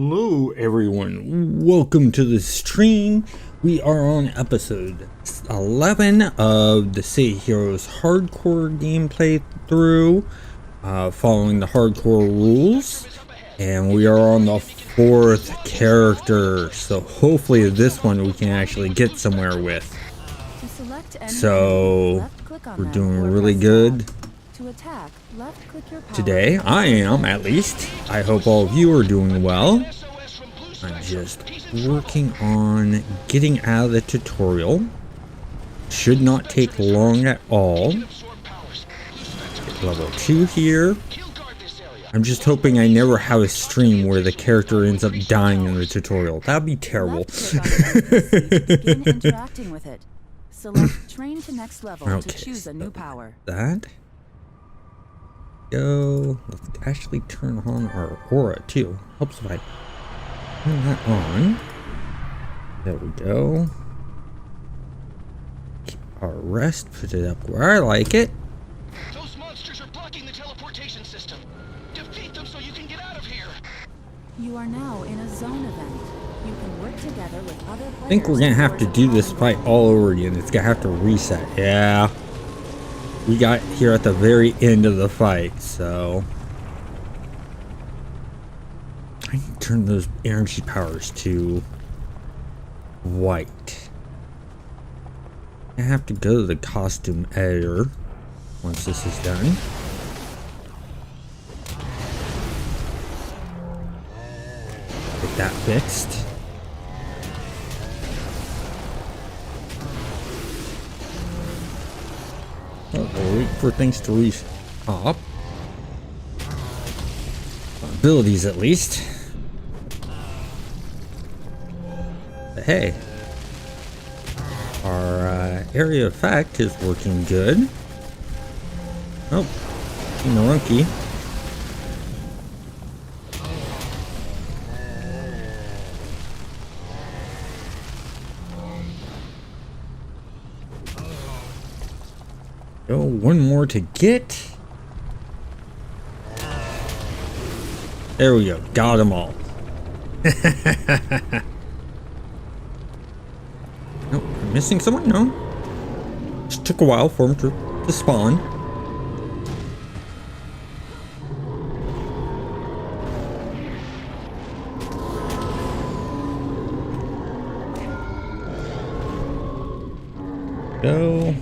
Hello everyone, welcome to the stream. We are on episode 11 of the City Heroes hardcore gameplay through, following the hardcore rules, and we are on the 4th character, so hopefully this one we can actually get somewhere with. So we're doing really good today. I am, at least. I hope all of you are doing well. I'm just working on getting out of the tutorial. Should not take long at all. Level 2 here. I'm just hoping I never have a stream where the character ends up dying in the tutorial. That'd be terrible. Begin interacting with it. Select train to next level to choose a new power. That. Go. Let's actually turn on our aura too. Helps if I turn that on. There we go. Keep our rest. Put it up where I like it. Those monsters are blocking the teleportation system. Defeat them so you can get out of here. You are now in a zone event. You can work together with other players. I think we're gonna have to do this fight all over again. It's gonna have to reset. Yeah. We got here at the very end of the fight, so I can turn those energy powers to white. I have to go to the costume editor once this is done. Get that fixed. Oh, we'll wait for things to re-pop. Abilities, at least. But hey, our area effect is working good. Oh, Marunki. Oh, one more to get. There we go. Got them all. Nope. I'm missing someone? No. Just took a while for him to spawn. Go.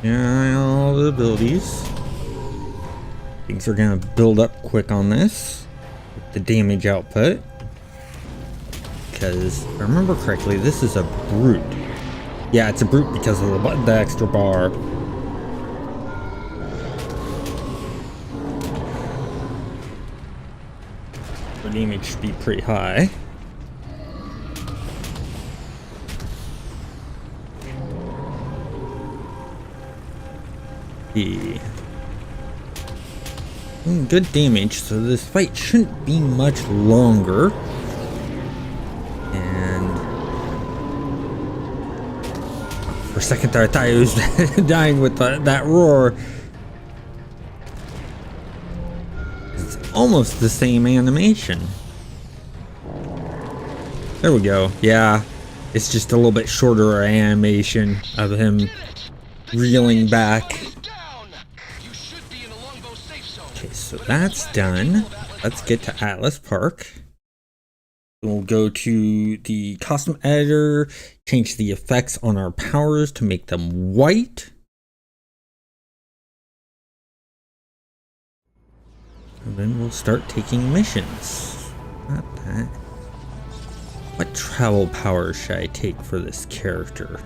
Yeah, all the abilities. Things are gonna build up quick on this with the damage output. Because, if I remember correctly, this is a brute. Yeah, it's a brute because of the extra bar. The damage should be pretty high. Good damage, so this fight shouldn't be much longer. And for a second there, I thought he was dying with that roar. It's almost the same animation. There we go. Yeah, it's just a little bit shorter animation of him reeling back. Okay, so that's done. Let's get to Atlas Park. We'll go to the costume editor, change the effects on our powers to make them white. And then we'll start taking missions. Not that. What travel powers should I take for this character?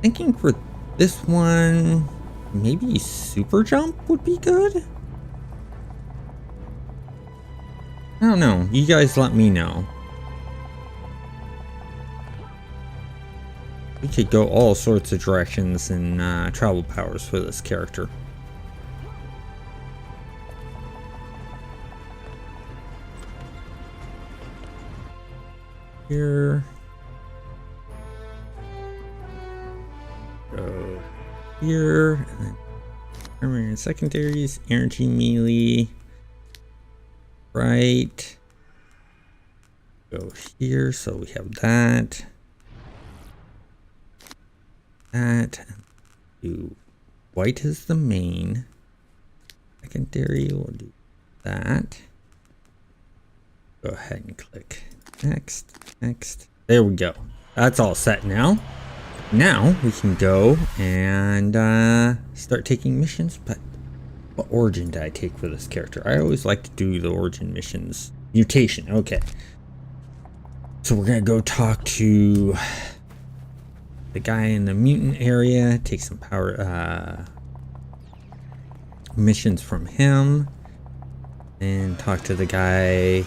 Thinking for this one, maybe super jump would be good. I don't know. You guys let me know. We could go all sorts of directions in travel powers for this character. Here. Go here, and then primary and secondaries, energy melee, right. Go here, so we have that. That. Do white is the main. Secondary, we'll do that. Go ahead and click next, next. There we go. That's all set now. Now we can go and start taking missions, but what origin did I take for this character? I always like to do the origin missions. Mutation, okay. So we're gonna go talk to the guy in the mutant area, take some power missions from him, and talk to the guy in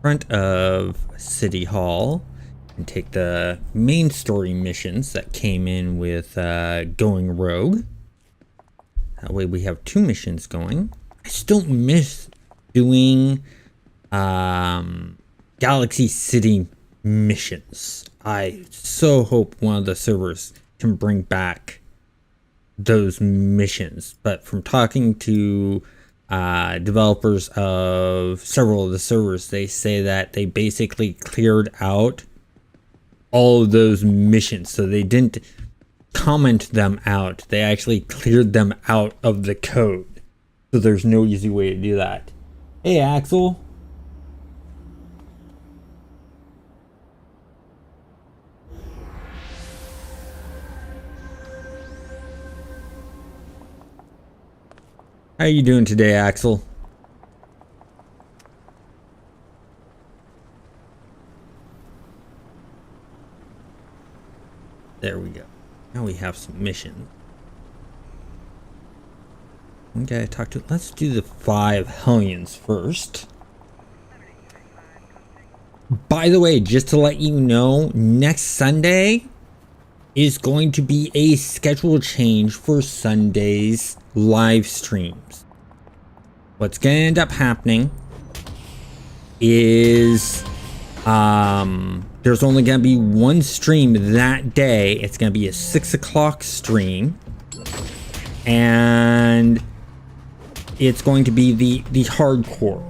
front of City Hall and take the main story missions that came in with going rogue. That way we have 2 missions going. I still miss doing Galaxy City missions. I so hope one of the servers can bring back those missions, but from talking to developers of several of the servers, they say that they basically cleared out all of those missions, so they didn't comment them out, they actually cleared them out of the code. So there's no easy way to do that. Hey Axel. How you doing today, Axel? There we go. Now we have some missions. One guy I talked to. Let's do the 5 Hellions first. By the way, just to let you know, next Sunday is going to be a schedule change for Sunday's live streams. What's going to end up happening is there's only going to be one stream that day. It's going to be a 6 o'clock stream, and it's going to be the hardcore.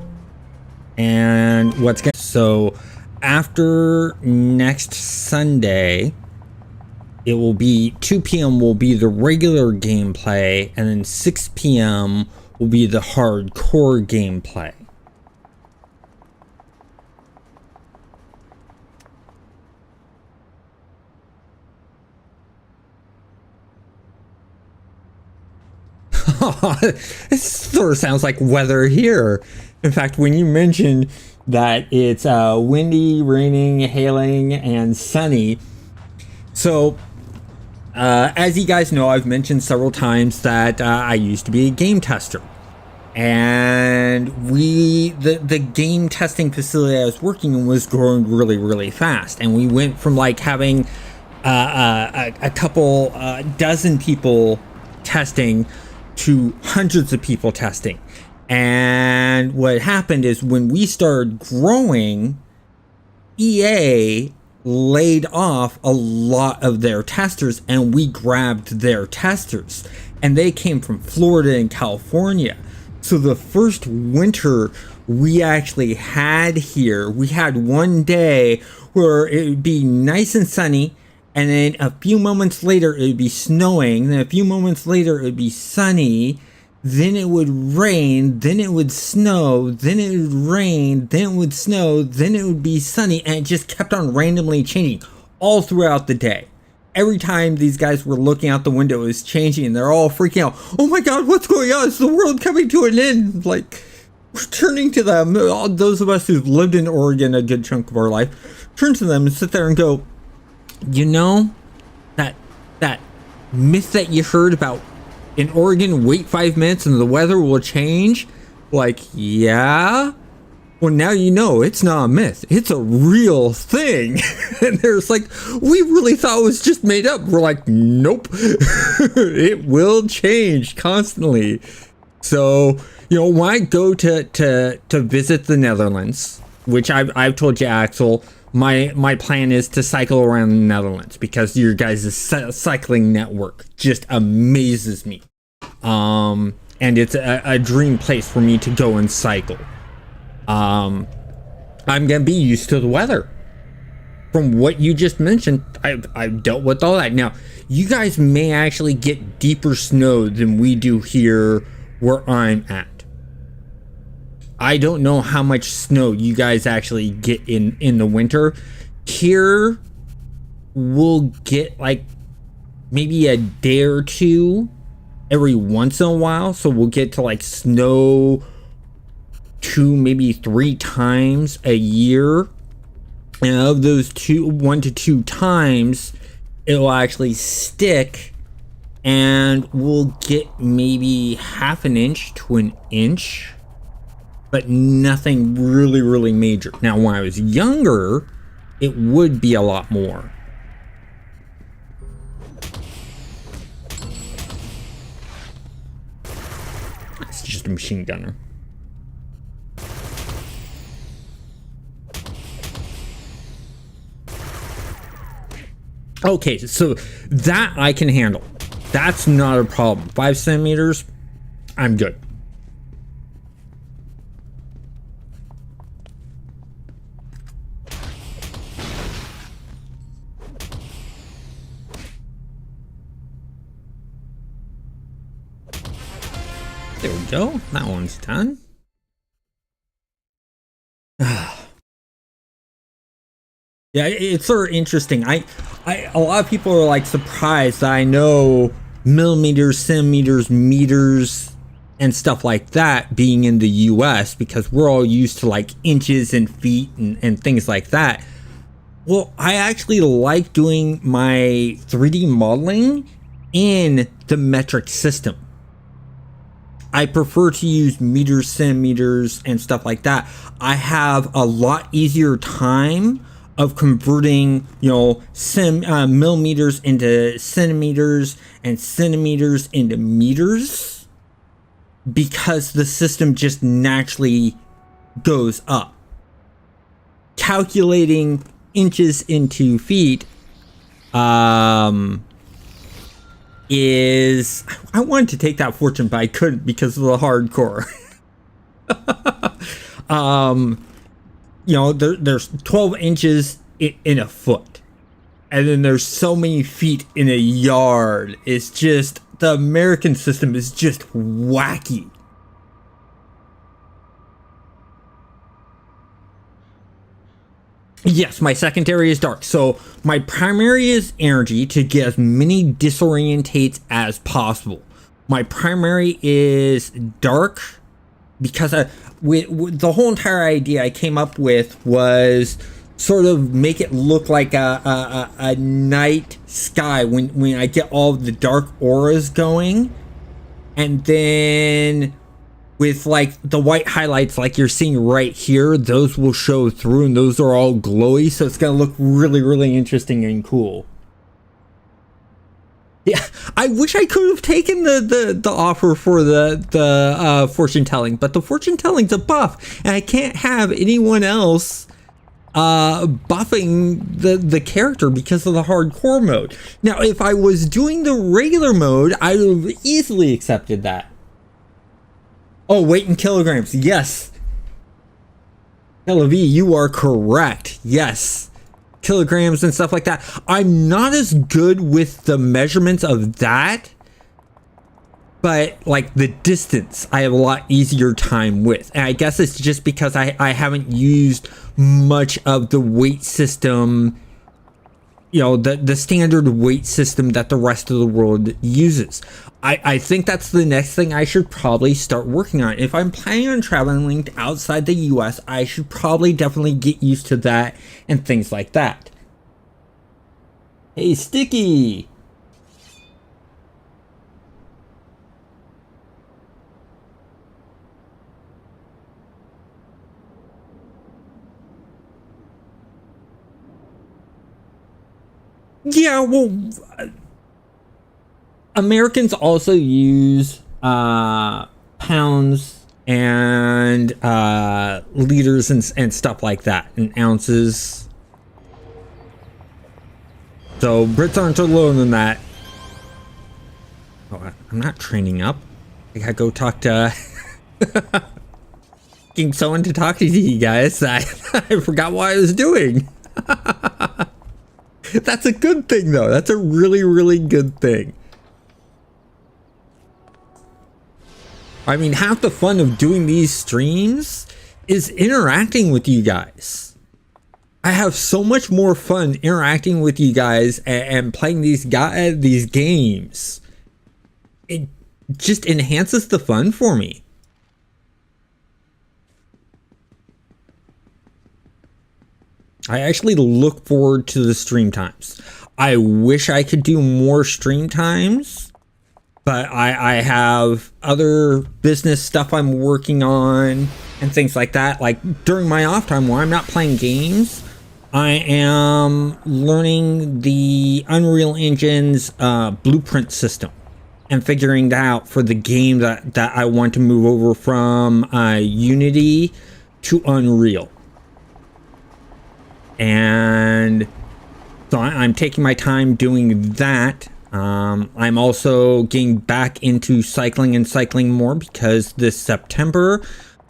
And what's going so after next Sunday, it will be 2 p.m. will be the regular gameplay, and then 6 p.m. will be the hardcore gameplay. It sort of sounds like weather here. In fact, when you mentioned that it's windy, raining, hailing, and sunny, so as you guys know, I've mentioned several times that I used to be a game tester, and the game testing facility I was working in was growing really, really fast, and we went from like having a couple dozen people testing to hundreds of people testing. And what happened is when we started growing, EA laid off a lot of their testers, and we grabbed their testers, and they came from Florida and California. So the first winter we actually had here, we had one day where it would be nice and sunny, and then a few moments later it would be snowing, then a few moments later it would be sunny, then it would rain, then it would snow, then it would rain, then it would snow, then it would be sunny, and it just kept on randomly changing all throughout the day. Every time these guys were looking out the window, it was changing, and they're all freaking out. Oh my god, what's going on? Is the world coming to an end? Like, we're turning to them, those of us who've lived in Oregon a good chunk of our life, turn to them and sit there and go, you know, that myth that you heard about in Oregon, wait 5 minutes and the weather will change? Like, yeah? Well, now you know it's not a myth. It's a real thing. And there's like, we really thought it was just made up. We're like, nope. It will change constantly. So, you know, when I go to visit the Netherlands, which I've told you, Axel, my plan is to cycle around the Netherlands because your guys' cycling network just amazes me. And it's a dream place for me to go and cycle. I'm gonna be used to the weather. From what you just mentioned, I've dealt with all that. Now, you guys may actually get deeper snow than we do here where I'm at. I don't know how much snow you guys actually get in the winter. Here, we'll get like maybe a day or two every once in a while. So we'll get to like snow 2, maybe 3 times a year. And of those 1 to 2 times, it will actually stick, and we'll get maybe half an inch to an inch, but nothing really, really major. Now, when I was younger, it would be a lot more. It's just a machine gunner. Okay, so that I can handle. That's not a problem. 5 centimeters, I'm good. There we go. That one's done. Yeah, it's sort of interesting. A lot of people are like surprised that I know millimeters, centimeters, meters, and stuff like that being in the US, because we're all used to like inches and feet and things like that. Well, I actually like doing my 3D modeling in the metric system. I prefer to use meters, centimeters, and stuff like that. I have a lot easier time of converting, you know, millimeters into centimeters and centimeters into meters, because the system just naturally goes up. Calculating inches into feet is, I wanted to take that fortune, but I couldn't because of the hardcore. You know, there's 12 inches in a foot, and then there's so many feet in a yard. It's just, the American system is just wacky. Yes, my secondary is dark. So my primary is energy to get as many disorientates as possible. My primary is dark because with the whole entire idea I came up with was sort of make it look like a night sky when I get all of the dark auras going, and then with like the white highlights like you're seeing right here, those will show through, and those are all glowy, so it's gonna look really, really interesting and cool. Yeah, I wish I could have taken the offer for the fortune telling, but the fortune telling's a buff, and I can't have anyone else buffing the character because of the hardcore mode. Now, if I was doing the regular mode, I would have easily accepted that. Oh, weight in kilograms. Yes. Tel-Aviv, you are correct. Yes. Kilograms and stuff like that. I'm not as good with the measurements of that, but like the distance I have a lot easier time with. And I guess it's just because I haven't used much of the weight system, you know, the standard weight system that the rest of the world uses. I think that's the next thing I should probably start working on. If I'm planning on traveling outside the US, I should probably definitely get used to that and things like that. Hey, Sticky! Yeah, well, Americans also use pounds and liters and stuff like that, and ounces. So Brits aren't alone in that. Oh, I'm not training up. I gotta go talk to getting someone to talk to you guys. I forgot what I was doing. That's a good thing though. That's a really, really good thing. I mean, half the fun of doing these streams is interacting with you guys. I have so much more fun interacting with you guys and playing these games. It just enhances the fun for me. I actually look forward to the stream times. I wish I could do more stream times, but I have other business stuff I'm working on and things like that. Like during my off time where I'm not playing games, I am learning the Unreal Engine's blueprint system and figuring that out for the game that I want to move over from Unity to Unreal. And so I'm taking my time doing that. I'm also getting back into cycling more because this September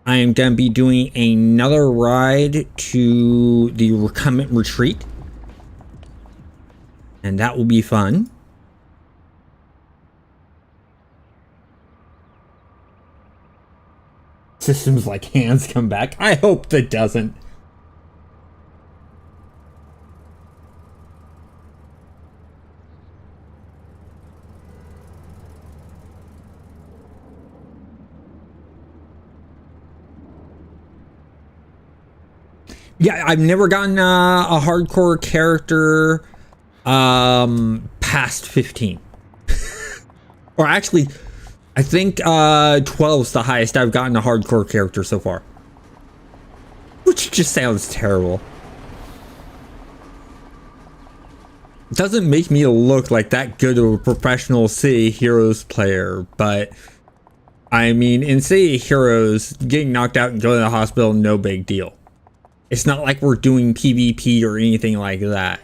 I am going to be doing another ride to the Recumbent Retreat. And that will be fun. Systems like hands come back. I hope that doesn't. Yeah, I've never gotten a hardcore character past 15. Or actually, I think 12 is the highest I've gotten a hardcore character so far. Which just sounds terrible. It doesn't make me look like that good of a professional City Heroes player, but I mean, in City Heroes, getting knocked out and going to the hospital, no big deal. It's not like we're doing PvP or anything like that.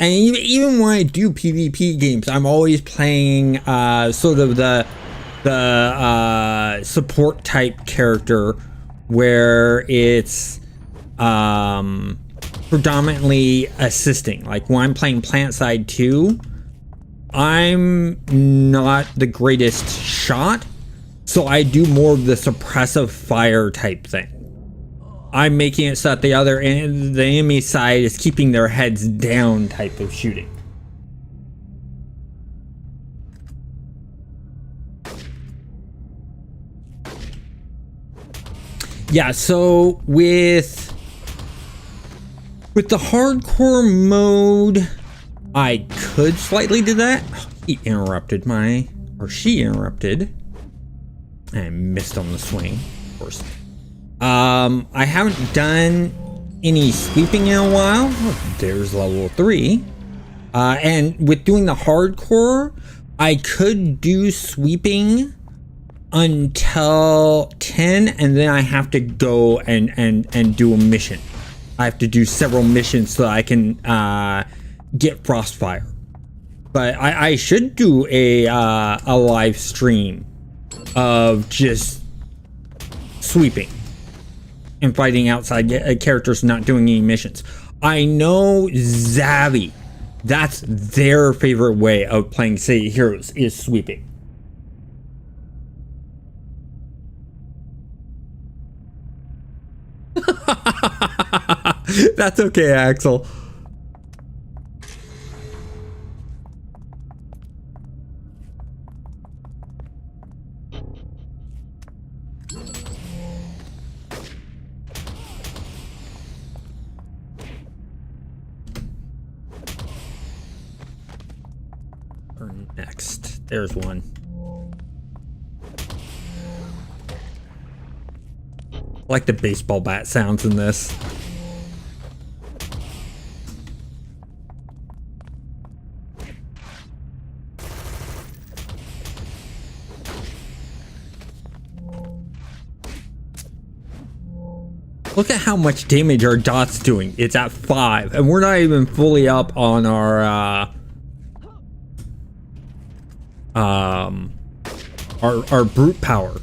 And even when I do PvP games, I'm always playing sort of the support type character where it's predominantly assisting. Like when I'm playing PlanetSide 2, I'm not the greatest shot, so I do more of the suppressive fire type thing. I'm making it so that the enemy side is keeping their heads down type of shooting. Yeah, so with the hardcore mode, I could slightly do that. She interrupted. I missed on the swing, of course. I haven't done any sweeping in a while. Oh, there's level 3. And with doing the hardcore, I could do sweeping until 10, and then I have to go and do a mission. I have to do several missions so I can get Frostfire. But I should do a live stream of just sweeping and fighting outside characters not doing any missions. I know Zavi, that's their favorite way of playing City Heroes, is sweeping. That's okay, Axel. Next, there's one. I like the baseball bat sounds in this. Look at how much damage our dot's doing. It's at 5, and we're not even fully up on our brute power.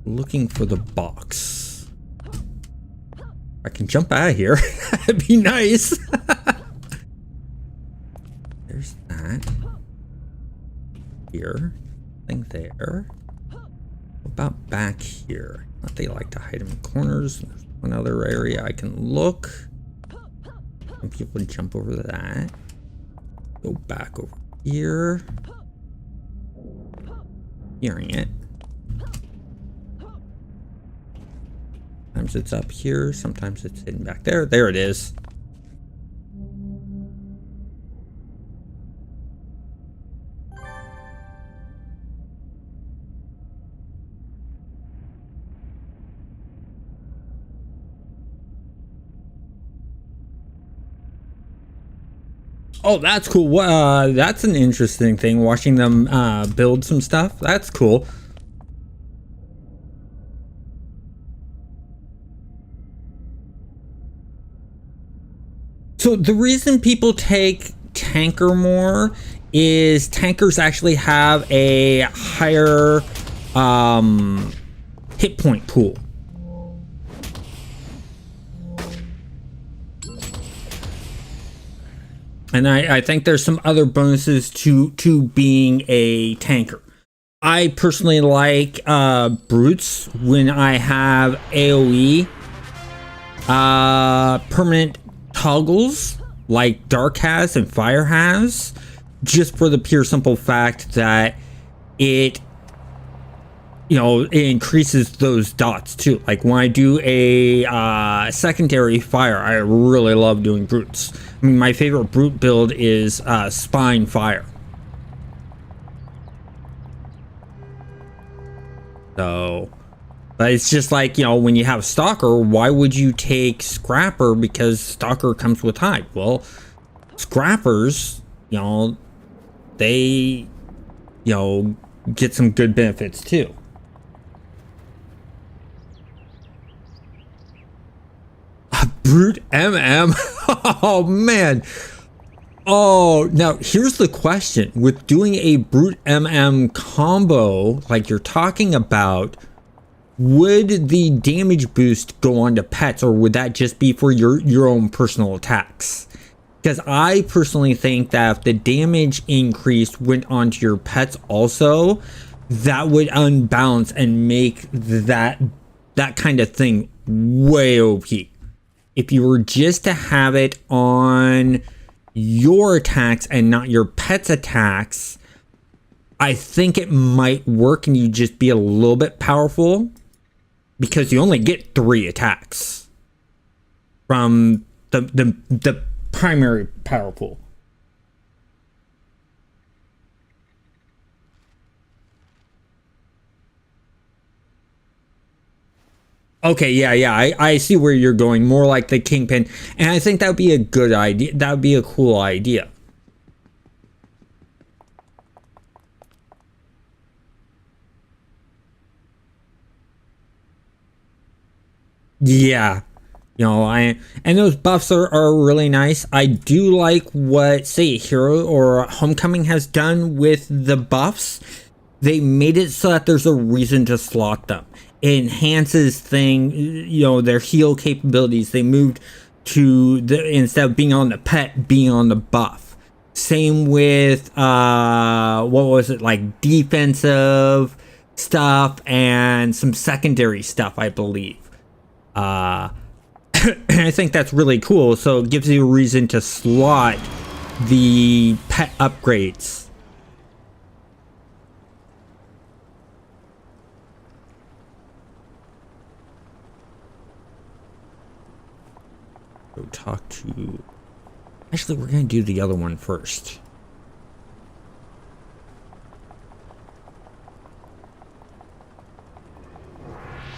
Looking for the box. I can jump out of here. That'd be nice. There's that. Here. Thing there. What about back here? Not they like to hide in corners. There's one other area I can look. Some people jump over that. Go back over here. Hearing it. Sometimes it's up here, sometimes it's hidden back there. There it is. Oh, that's cool. That's an interesting thing, watching them build some stuff. That's cool. So the reason people take tanker more is tankers actually have a higher hit point pool. And I think there's some other bonuses to being a tanker. I personally like brutes when I have AoE permanent toggles like Dark has and Fire has, just for the pure simple fact that it, you know, it increases those dots too. Like when I do a secondary fire, I really love doing brutes. I mean, my favorite brute build is spine fire. So, but it's just like, you know, when you have Stalker, why would you take Scrapper? Because Stalker comes with hide. Well, Scrappers, you know, they, you know, get some good benefits too. A brute MM? Oh man. Oh, now here's the question. With doing a brute MM combo like you're talking about, would the damage boost go on to pets, or would that just be for your own personal attacks? Because I personally think that if the damage increase went onto your pets also, that would unbalance and make that kind of thing way OP. If you were just to have it on your attacks and not your pet's attacks, I think it might work and you just be a little bit powerful, because you only get 3 attacks from the primary power pool. Okay, yeah, I see where you're going. More like the Kingpin, and I think that would be a good idea. That would be a cool idea. Yeah, you know, and those buffs are really nice. I do like what, say, Hero or Homecoming has done with the buffs. They made it so that there's a reason to slot them. It enhances you know, their heal capabilities. They moved to instead of being on the pet, being on the buff. Same with what was it, like defensive stuff and some secondary stuff, I believe. I think that's really cool. So it gives you a reason to slot the pet upgrades. Go talk to... Actually, we're going to do the other one first.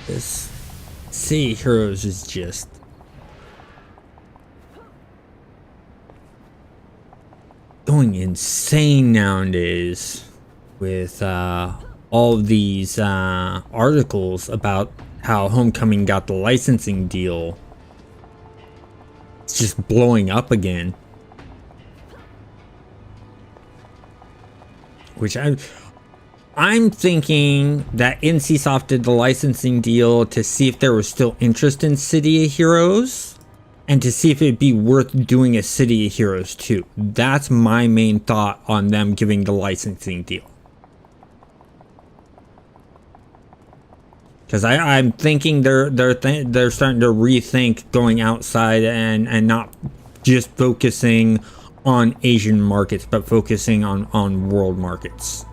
This City Heroes is just going insane nowadays with all of these articles about how Homecoming got the licensing deal. It's just blowing up again. Which I'm thinking that NCSoft did the licensing deal to see if there was still interest in City of Heroes and to see if it'd be worth doing a City of Heroes 2. That's my main thought on them giving the licensing deal. Because I'm thinking they're starting to rethink going outside and not just focusing on Asian markets, but focusing on world markets.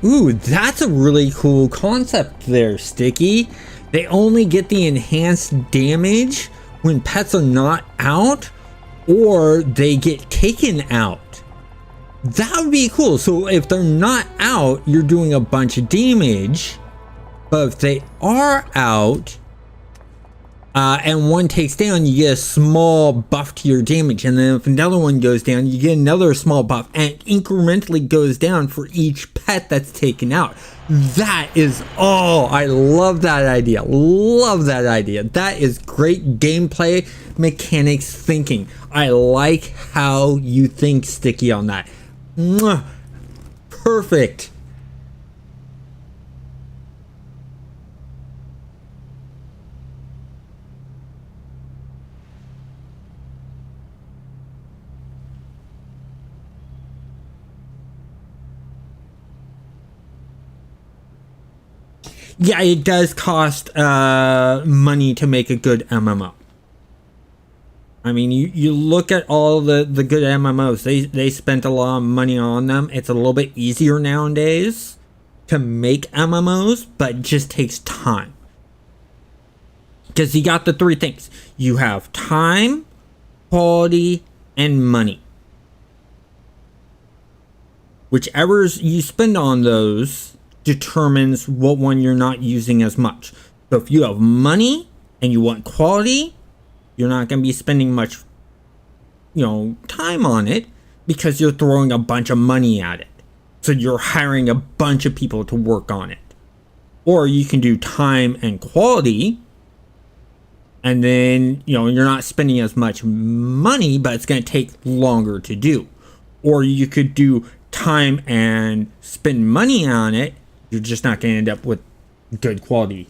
Ooh, that's a really cool concept there, Sticky. They only get the enhanced damage when pets are not out or they get taken out. That would be cool. So if they're not out, you're doing a bunch of damage. But if they are out and one takes down, you get a small buff to your damage. And then if another one goes down, you get another small buff. And it incrementally goes down for each pet that's taken out. That is, oh, I love that idea. Love that idea. That is great gameplay mechanics thinking. I like how you think, Sticky, on that. Mwah. Perfect. Yeah, it does cost money to make a good MMO. I mean, you look at all the good MMOs, they spent a lot of money on them. It's a little bit easier nowadays to make MMOs, but it just takes time. Because you got the three things. You have time, quality, and money. Whichever you spend on those determines what one you're not using as much. So if you have money and you want quality, you're not going to be spending much, time on it because you're throwing a bunch of money at it. So you're hiring a bunch of people to work on it. Or you can do time and quality and then, you're not spending as much money, but it's going to take longer to do. Or you could do time and spend money on it. You're just not going to end up with good quality.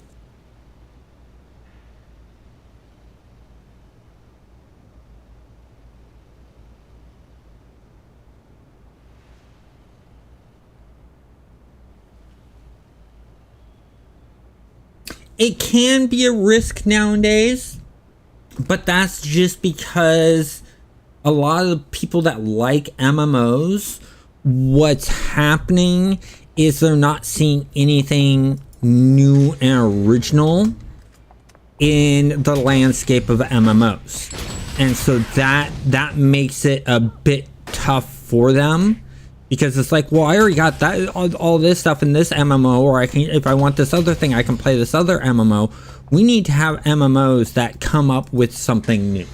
It can be a risk nowadays, but that's just because a lot of the people that like MMOs, what's happening is they're not seeing anything new and original in the landscape of MMOs. And so that makes it a bit tough for them because it's like, well, I already got that all this stuff in this MMO, or I can, if I want this other thing, I can play this other MMO. We need to have MMOs that come up with something new.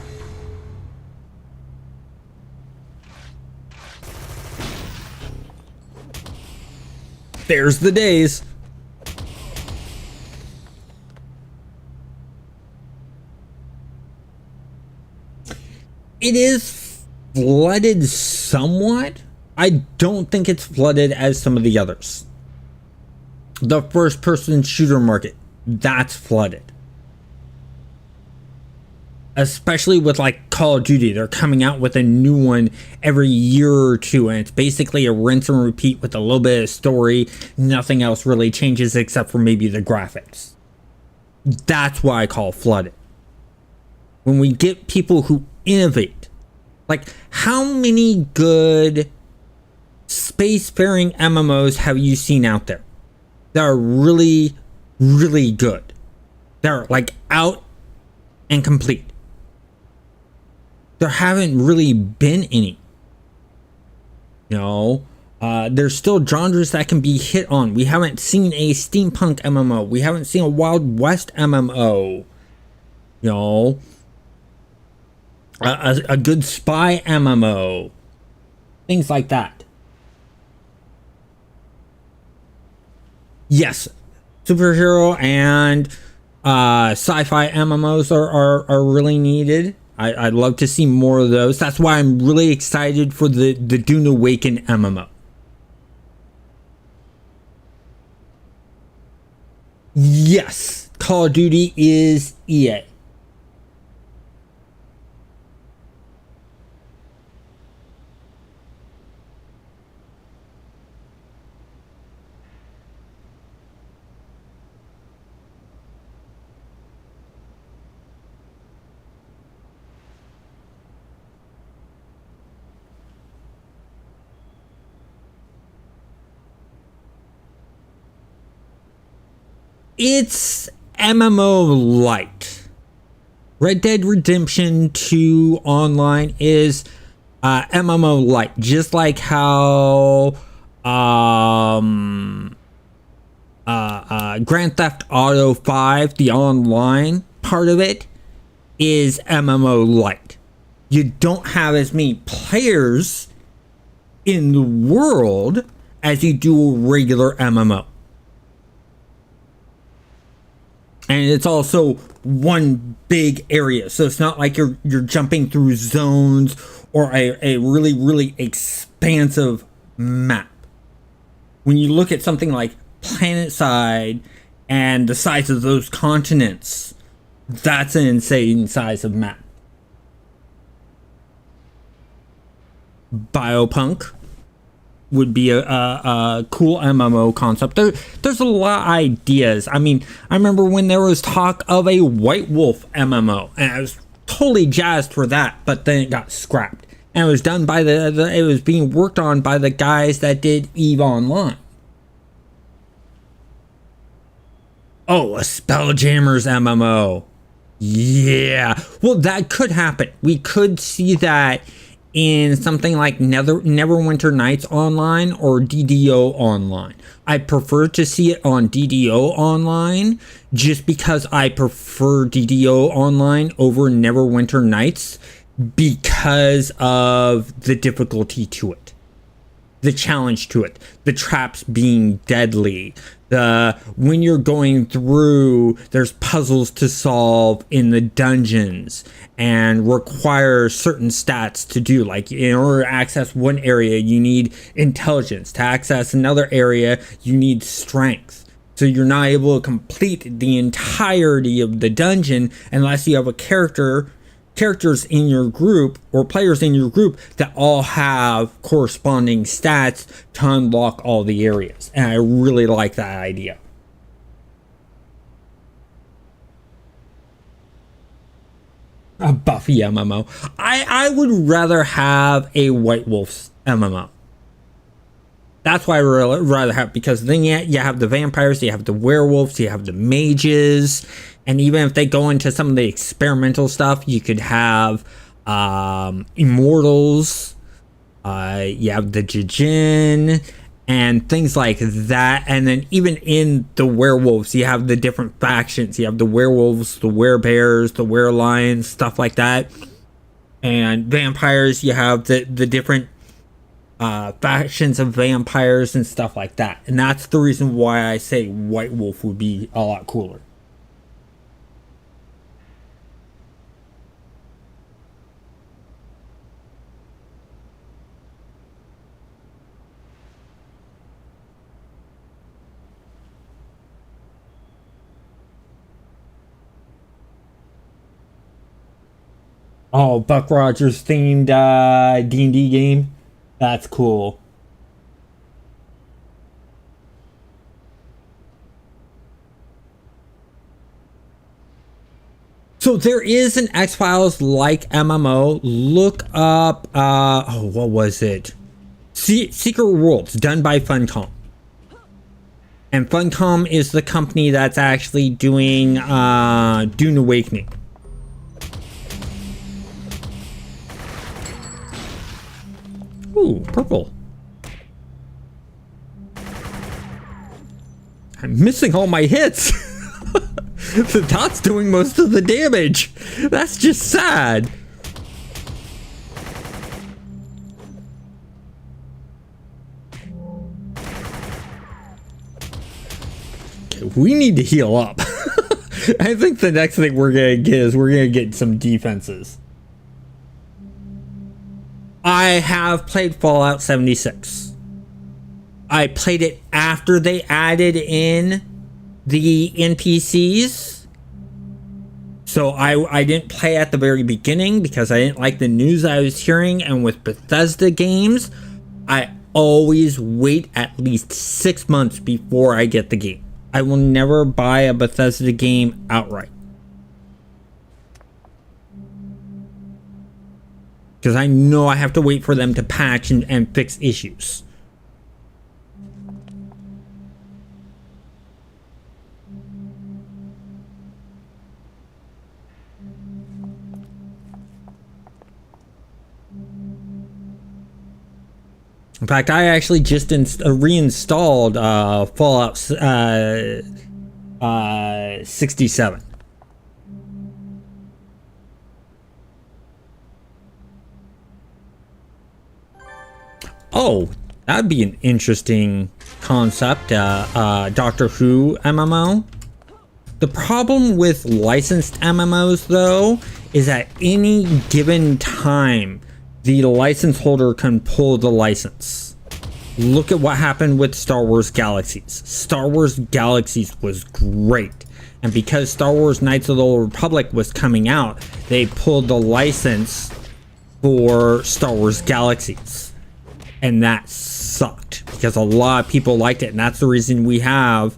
There's the days. It is flooded somewhat. I don't think it's flooded as some of the others. The first person shooter market, that's flooded. Especially with like Call of Duty, they're coming out with a new one every year or two, and it's basically a rinse and repeat with a little bit of story. Nothing else really changes except for maybe the graphics. That's why I call flooded. When we get people who innovate, like how many good spacefaring MMOs have you seen out there that are really, really good? They're like out and complete. There haven't really been any. You know, there's still genres that can be hit on. We haven't seen a steampunk MMO. We haven't seen a Wild West MMO. You know, a good spy MMO. Things like that. Yes, superhero and sci-fi MMOs are really needed. I'd love to see more of those. That's why I'm really excited for the Dune Awaken MMO. Yes, Call of Duty is EA. It's MMO light. Red Dead Redemption 2 Online is MMO light, just like how Grand Theft Auto 5, the online part of it, is MMO light. You don't have as many players in the world as you do a regular MMO. And it's also one big area, so it's not like you're jumping through zones or a really, really expansive map. When you look at something like PlanetSide and the size of those continents, that's an insane size of map. Biopunk would be a cool MMO concept. There's a lot of ideas. I mean, I remember when there was talk of a White Wolf MMO, and I was totally jazzed for that, but then it got scrapped. And it was done by it was being worked on by the guys that did EVE Online. Oh, a Spelljammer's MMO. Yeah. Well, that could happen. We could see that in something like Neverwinter Nights Online or DDO Online. I prefer to see it on DDO Online just because I prefer DDO Online over Neverwinter Nights because of the difficulty to it, the challenge to it, the traps being deadly, when you're going through, there's puzzles to solve in the dungeons and require certain stats to do. Like, in order to access one area, you need intelligence. To access another area, you need strength. So you're not able to complete the entirety of the dungeon unless you have a characters in your group or players in your group that all have corresponding stats to unlock all the areas. And I really like that idea. A Buffy MMO. I would rather have a White Wolf MMO. That's why I would rather have, because then you have the vampires, you have the werewolves, you have the mages. And even if they go into some of the experimental stuff, you could have immortals, you have the Jin, and things like that. And then even in the werewolves, you have the different factions. You have the werewolves, the werebears, the werelions, stuff like that. And vampires, you have the different factions of vampires and stuff like that. And that's the reason why I say White Wolf would be a lot cooler. Oh, Buck Rogers themed D&D game. That's cool. So there is an X-Files like MMO. Look up, what was it? Secret Worlds, done by Funcom. And Funcom is the company that's actually doing Dune Awakening. Ooh, purple. I'm missing all my hits. The dot's doing most of the damage. That's just sad. Okay, we need to heal up. I think the next thing we're gonna get is we're gonna get some defenses. I have played Fallout 76. I played it after they added in the NPCs. So I didn't play at the very beginning because I didn't like the news I was hearing. And with Bethesda games, I always wait at least 6 months before I get the game. I will never buy a Bethesda game outright. Because I know I have to wait for them to patch and fix issues. In fact, I actually just reinstalled Fallout 67. Oh, that'd be an interesting concept, Doctor Who MMO. The problem with licensed MMOs, though, is at any given time, the license holder can pull the license. Look at what happened with Star Wars Galaxies. Star Wars Galaxies was great. And because Star Wars Knights of the Old Republic was coming out, they pulled the license for Star Wars Galaxies. And that sucked because a lot of people liked it. And that's the reason we have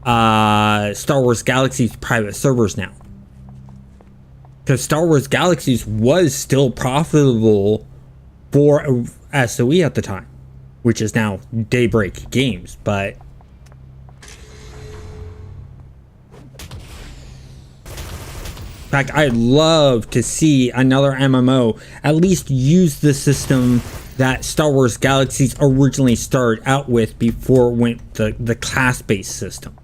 Star Wars Galaxies private servers now. Because Star Wars Galaxies was still profitable for SOE at the time, which is now Daybreak Games. But in fact, I'd love to see another MMO at least use the system that Star Wars Galaxies originally started out with before it went the class-based system.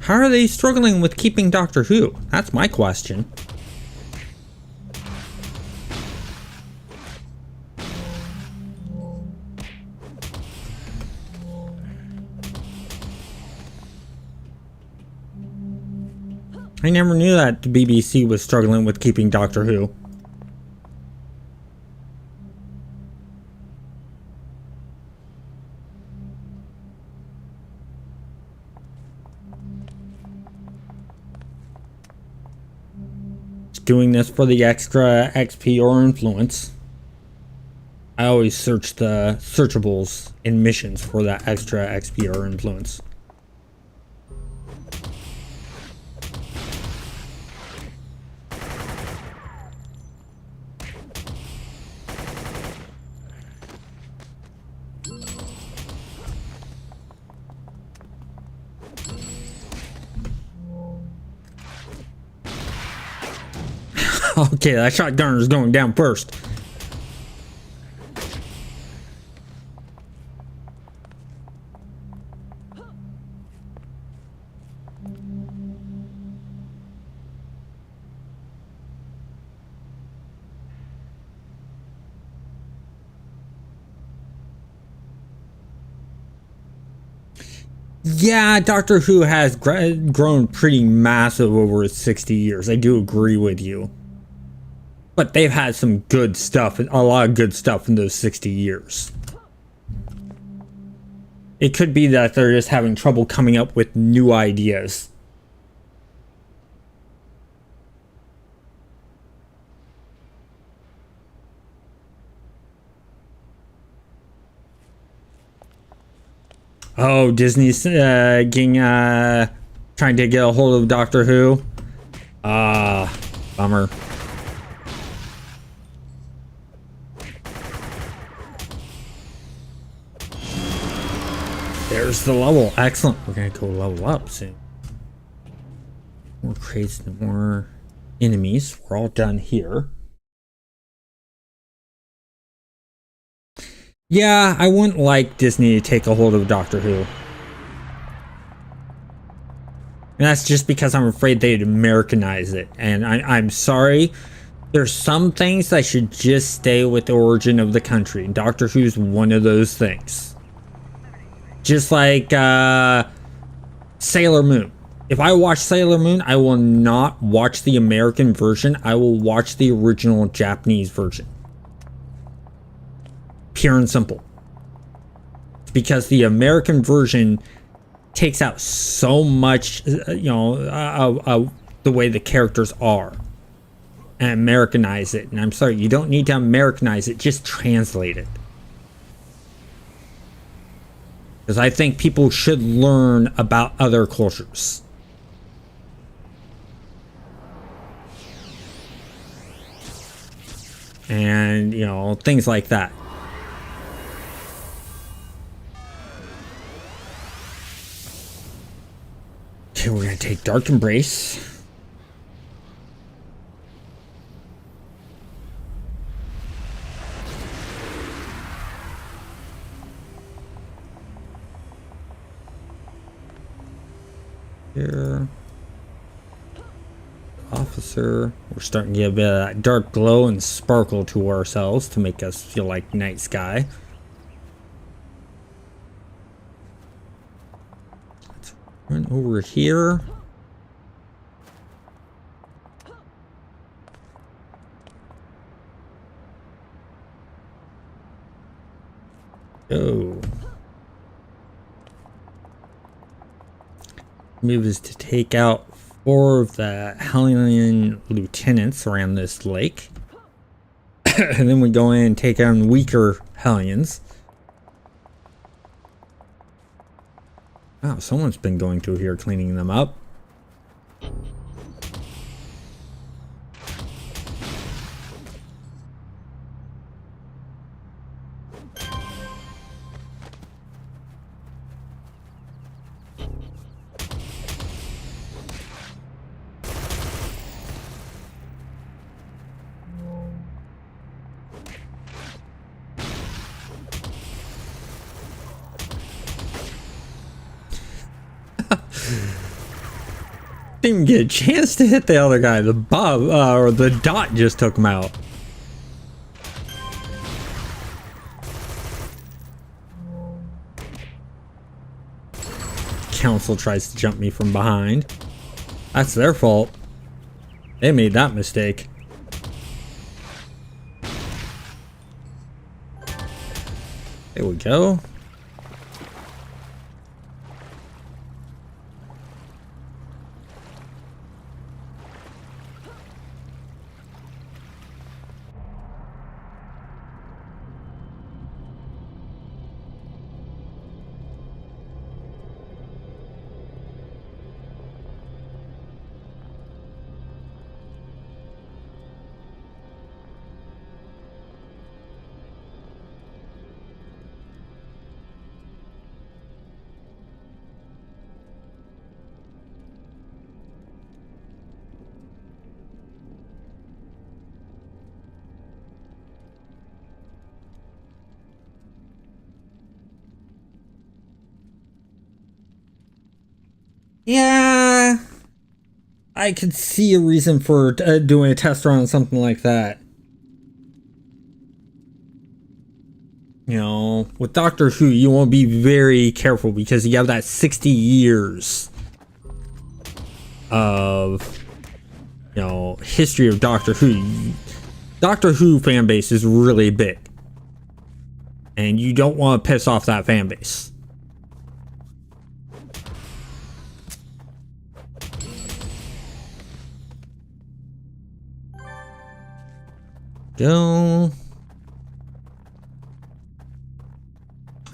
How are they struggling with keeping Doctor Who? That's my question. I never knew that the BBC was struggling with keeping Doctor Who. Doing this for the extra XP or influence. I always search the searchables in missions for that extra XP or influence. Okay, that shotgunner is going down first. Yeah, Doctor Who has grown pretty massive over its 60 years. I do agree with you. But they've had some good stuff, a lot of good stuff in those 60 years. It could be that they're just having trouble coming up with new ideas. Oh, Disney's getting trying to get a hold of Doctor Who. Bummer. There's the level. Excellent. We're gonna go level up soon. More crates and more enemies. We're all done here. Yeah, I wouldn't like Disney to take a hold of Doctor Who. And that's just because I'm afraid they'd Americanize it. And I'm sorry. There's some things that should just stay with the origin of the country. And Doctor Who's one of those things. Just like Sailor Moon. If I watch Sailor Moon, I will not watch the American version. I will watch the original Japanese version. Pure and simple. Because the American version takes out so much, the way the characters are. And Americanize it. And I'm sorry, you don't need to Americanize it. Just translate it. Because I think people should learn about other cultures. And, things like that. Okay, we're going to take Dark Embrace. Here. Officer. We're starting to get a bit of that dark glow and sparkle to ourselves to make us feel like night sky. Let's run over here. Go. Move is to take out 4 of the Hellion lieutenants around this lake. And then we go in and take on weaker Hellions. Wow, someone's been going through here cleaning them up. Didn't even get a chance to hit the other guy. The Bob or the Dot just took him out. Council tries to jump me from behind. That's their fault. They made that mistake. There we go. Yeah, I could see a reason for doing a test run on something like that. With Doctor Who, you want to be very careful because you have that 60 years of, history of Doctor Who. Doctor Who fan base is really big. And you don't want to piss off that fan base. Go.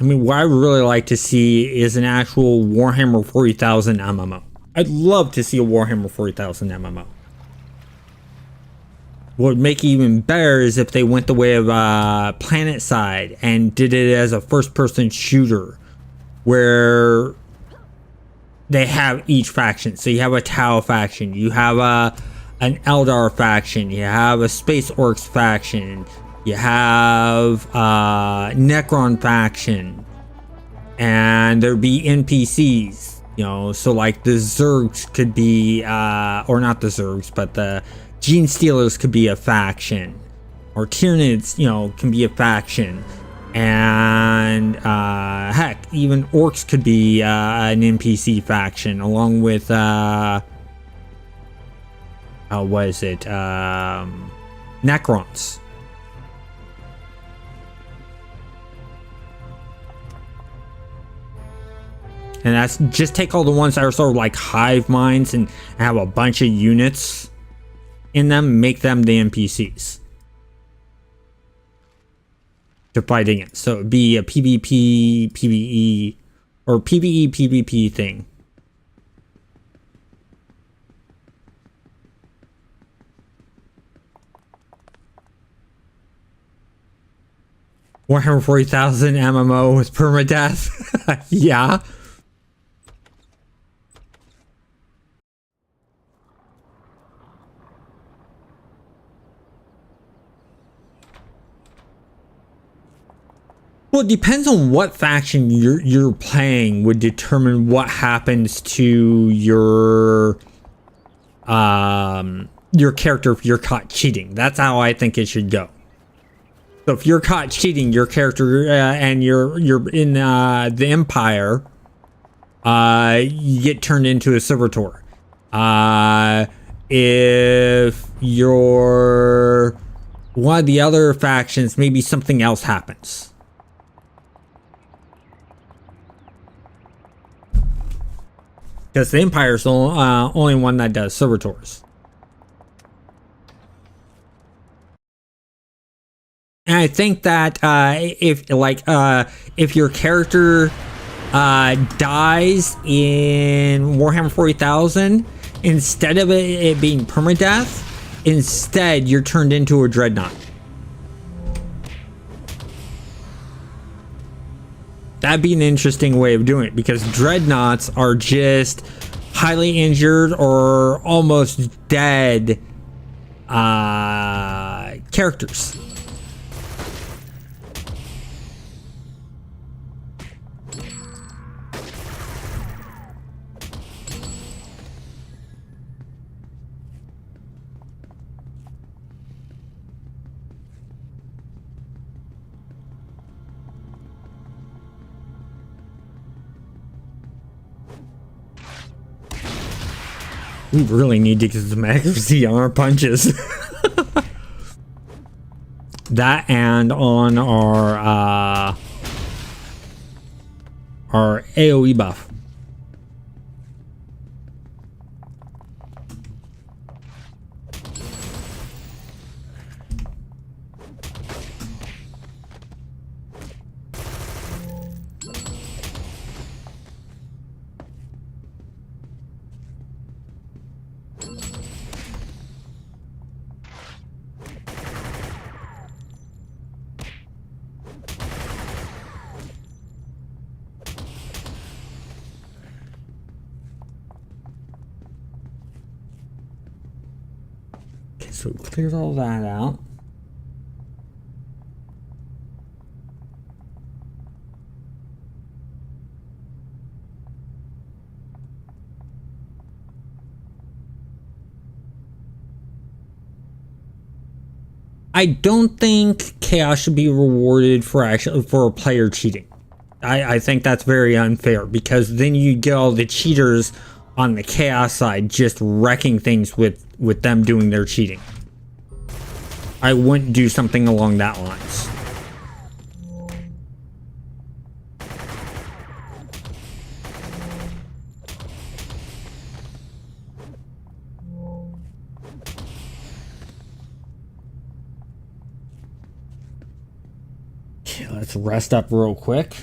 mean, what I really like to see is an actual Warhammer 40,000 MMO. I'd love to see a Warhammer 40,000 MMO. What would make it even better is if they went the way of PlanetSide and did it as a first-person shooter, where they have each faction. So you have a Tau faction, you have an Eldar faction, you have a Space Orcs faction, you have Necron faction, and there'd be NPCs, you know, so like the Zergs could be, or not the Zergs, but the Gene Stealers could be a faction, or Tyranids, you know, can be a faction, and heck, even Orcs could be an NPC faction, along with, what is it, Necrons. And that's just take all the ones that are sort of like hive minds and have a bunch of units in them, make them the NPCs to fight against. So it'd be a PvP, PvE, or PvE, PvP thing. Warhammer 40,000 MMO with permadeath. Yeah. Well, it depends on what faction you're playing would determine what happens to your character if you're caught cheating. That's how I think it should go. So if you're caught cheating, your character and you're in the Empire, you get turned into a servitor. If you're one of the other factions, maybe something else happens. Because the Empire's the only one that does servitors. And I think that if your character dies in Warhammer 40,000, instead of it being permadeath, instead you're turned into a dreadnought. That'd be an interesting way of doing it, because dreadnoughts are just highly injured or almost dead characters. We really need to get some accuracy on our punches. That and on our AoE buff. So we cleared all that out. I don't think Chaos should be rewarded for a player cheating. I think that's very unfair, because then you get all the cheaters on the Chaos side just wrecking things with them doing their cheating. I wouldn't do something along that lines. Okay, let's rest up real quick.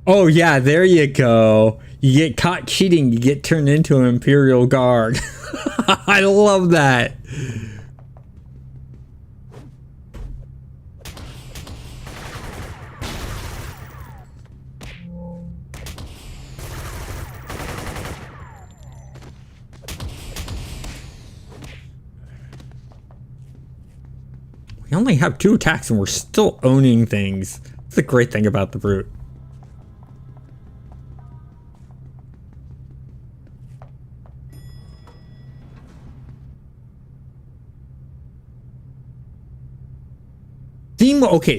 Oh yeah, there you go. You get caught cheating, you get turned into an Imperial Guard. I love that. We only have 2 attacks and we're still owning things. That's the great thing about the Brute.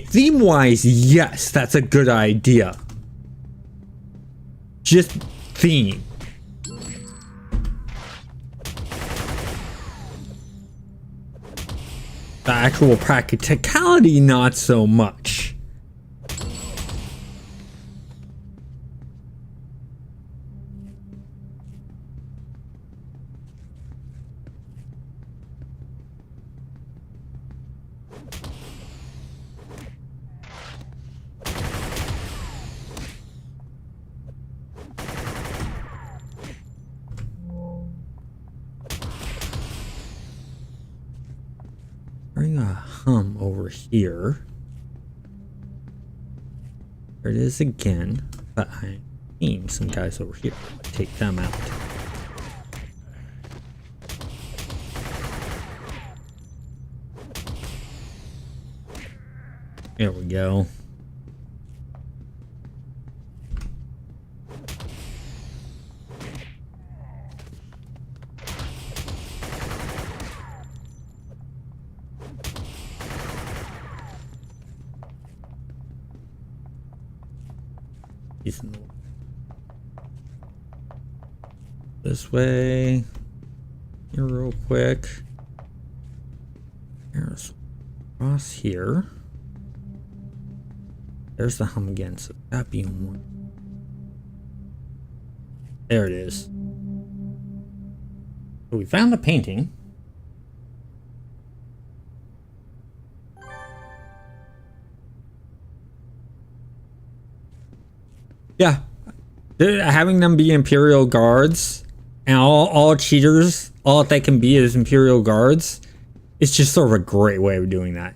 Theme-wise, yes, that's a good idea. Just theme. The actual practicality, not so much. Bring a hum over here. There it is again. But I need some guys over here. Take them out. There we go. This way. Here real quick. There's cross here. There's the hum again, so that being one. There it is. So we found the painting. Yeah. Having them be Imperial Guards and all cheaters, all they can be is Imperial Guards. It's just sort of a great way of doing that.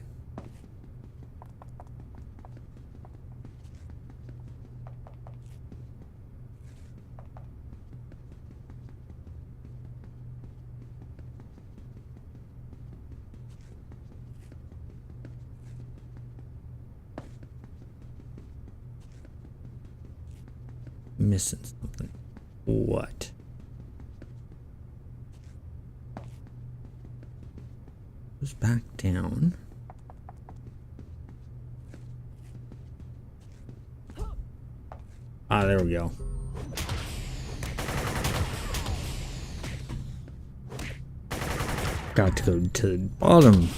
Missing something. What? Goes back down. Ah, there we go. Got to go to the bottom.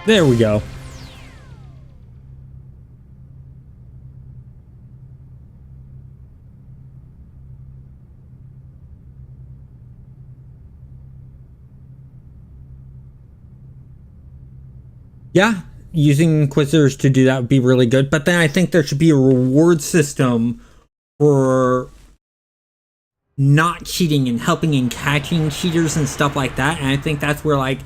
There we go. Yeah, using Inquisitors to do that would be really good. But then I think there should be a reward system for not cheating and helping and catching cheaters and stuff like that. And I think that's where, like,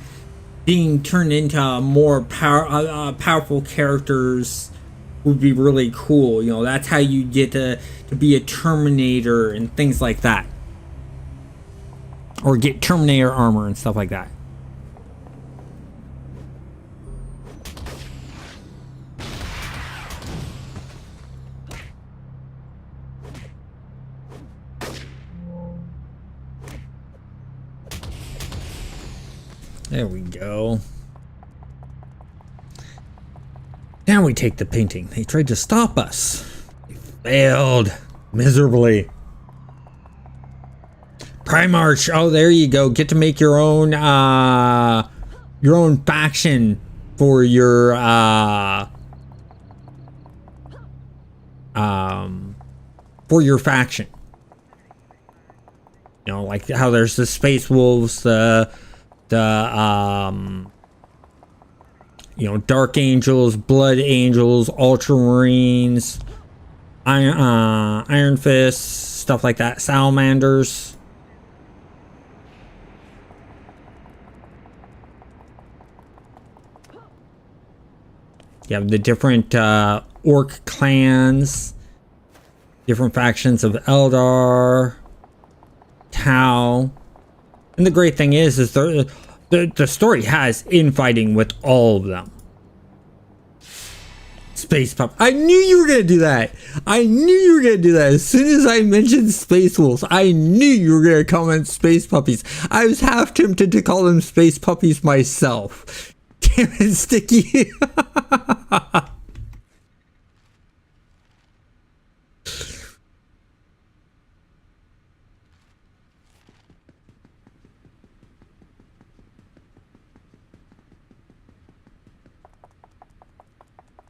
being turned into more powerful characters would be really cool. You know, that's how you get to be a Terminator and things like that. Or get Terminator armor and stuff like that. There we go. Now we take the painting. They tried to stop us. They failed miserably. Primarch. Oh, there you go. Get to make your own faction for your faction. You know, like how there's the Space Wolves, you know, Dark Angels, Blood Angels, Ultramarines, Iron Fists, stuff like that, Salamanders. You have the different orc clans, different factions of Eldar, Tau. And the great thing is the story has infighting with all of them. Space Pup. I knew you were going to do that. I knew you were going to do that. As soon as I mentioned Space Wolves, I knew you were going to comment Space Puppies. I was half tempted to call them Space Puppies myself. Damn it, Sticky.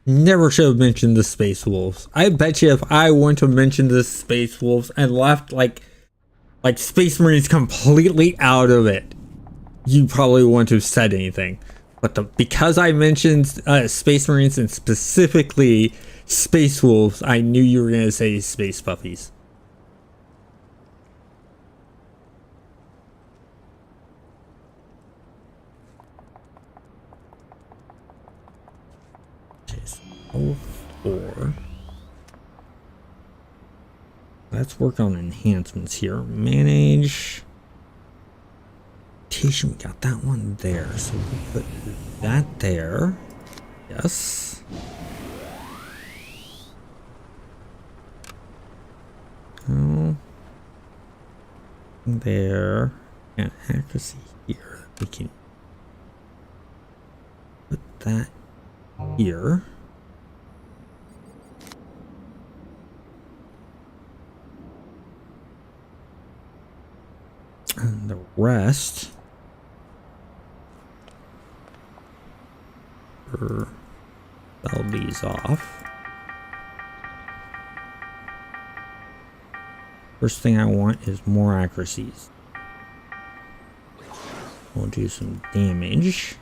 Never should have mentioned the Space Wolves. I bet you if I wouldn't have mentioned the Space Wolves and left like Space Marines completely out of it, you probably wouldn't have said anything. But because I mentioned Space Marines and specifically Space Wolves, I knew you were going to say Space Puppies. Okay, 4. Let's work on enhancements here. Manage. We got that one there, so we'll put that there. Yes. Oh. There. And accuracy here. We can put that here. And the rest. Sell these off. First thing I want is more accuracies. We'll do some damage.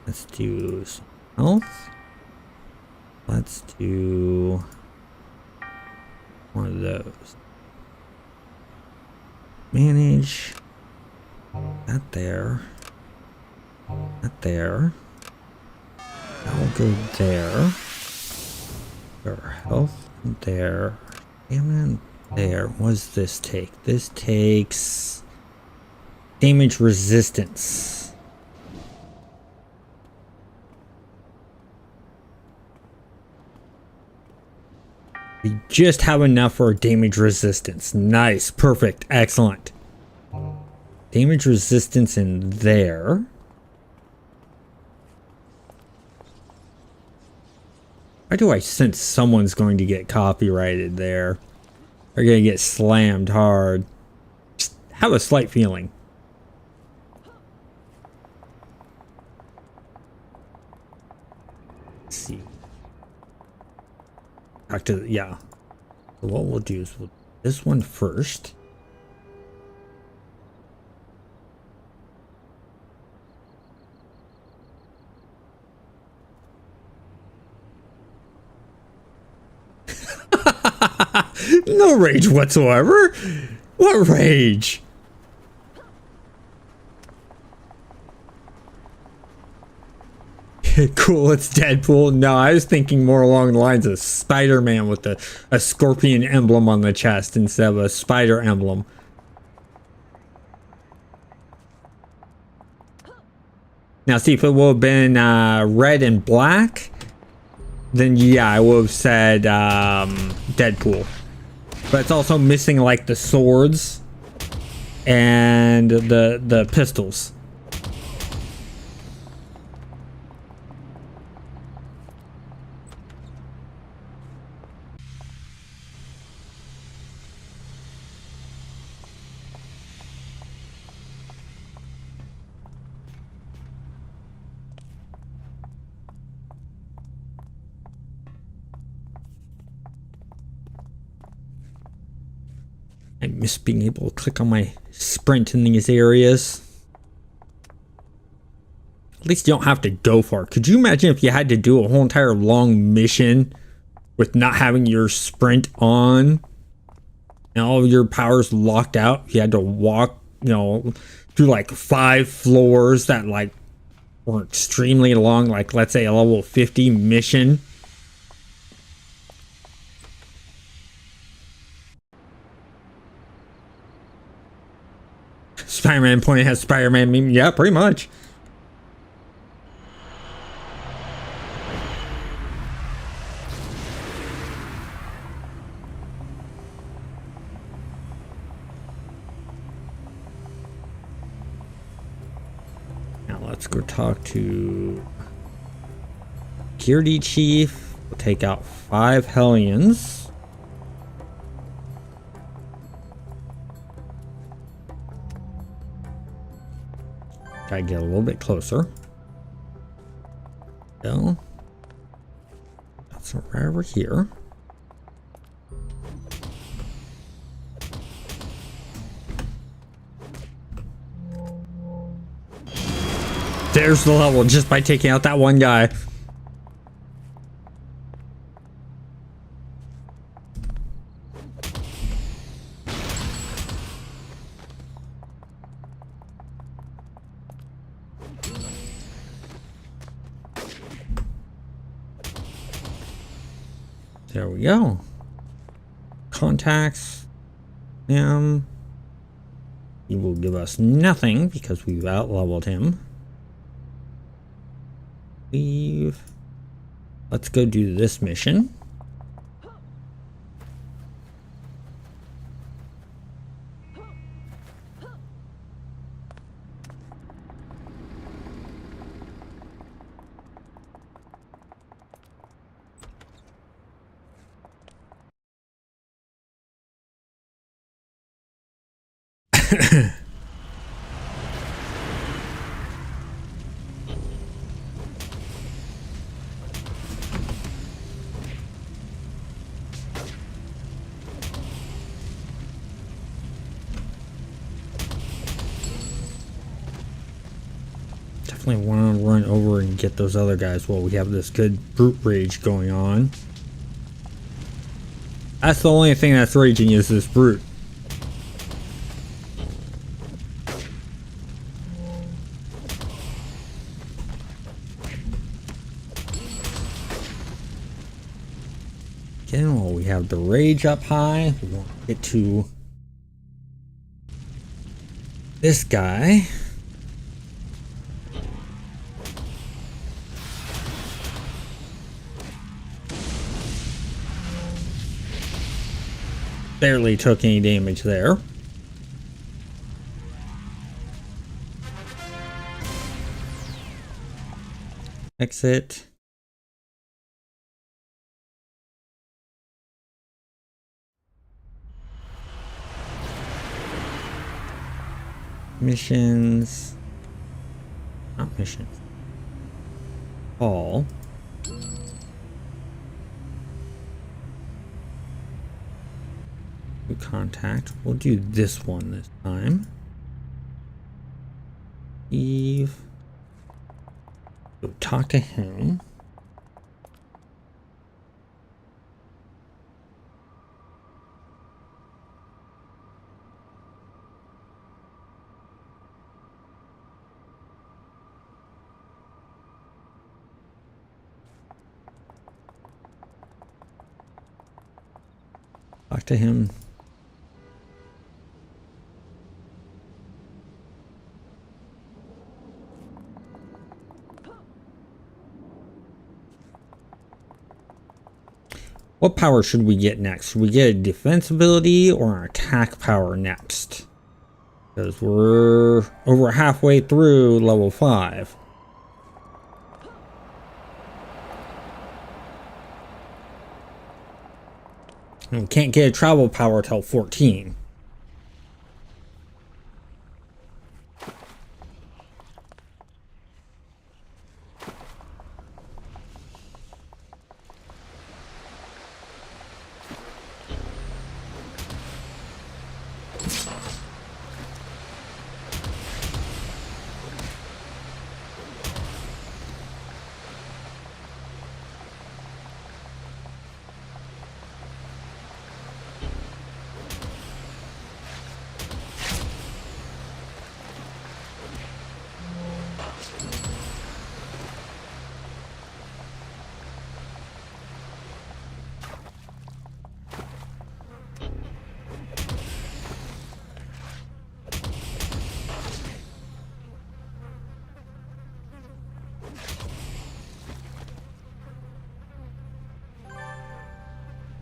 Let's do some health. Let's do one of those. Manage. That there. That there. That will go there. Our health there. Stamina there. What does this take? This takes damage resistance. We just have enough for damage resistance. Nice. Perfect. Excellent. Damage resistance in there. Why do I sense someone's going to get copyrighted there? They're going to get slammed hard. Just have a slight feeling. Let's see. Back to yeah. So what we'll do is we'll do this one first. No rage whatsoever. What rage? Cool, it's Deadpool. No, I was thinking more along the lines of Spider-Man with a scorpion emblem on the chest instead of a spider emblem. Now, see, if it would have been red and black, then yeah, I would have said Deadpool. But it's also missing like the swords and the pistols. I miss being able to click on my sprint in these areas. At least you don't have to go far. Could you imagine if you had to do a whole entire long mission with not having your sprint on and all of your powers locked out? You had to walk, through like 5 floors that like were extremely long, like let's say a level 50 mission. Spider-Man pointing has Spider-Man meme. Yeah, pretty much. Now let's go talk to Security Chief. We'll take out 5 Hellions. Gotta get a little bit closer. Well, that's right over here. There's the level just by taking out that one guy. There we go. Contacts him. He will give us nothing because we've out-leveled him. Leave. Let's go do this mission. Definitely want to run over and get those other guys while we have this good brute rage going on. That's the only thing that's raging is this brute. Again, while we have the rage up high, we want to get to this guy. Barely took any damage there. Exit. Missions. Not missions. All. Contact. We'll do this one this time. Eve. Go talk to him. Talk to him. What power should we get next? Should we get a defense ability or an attack power next? Because we're over halfway through level 5. And we can't get a travel power till 14.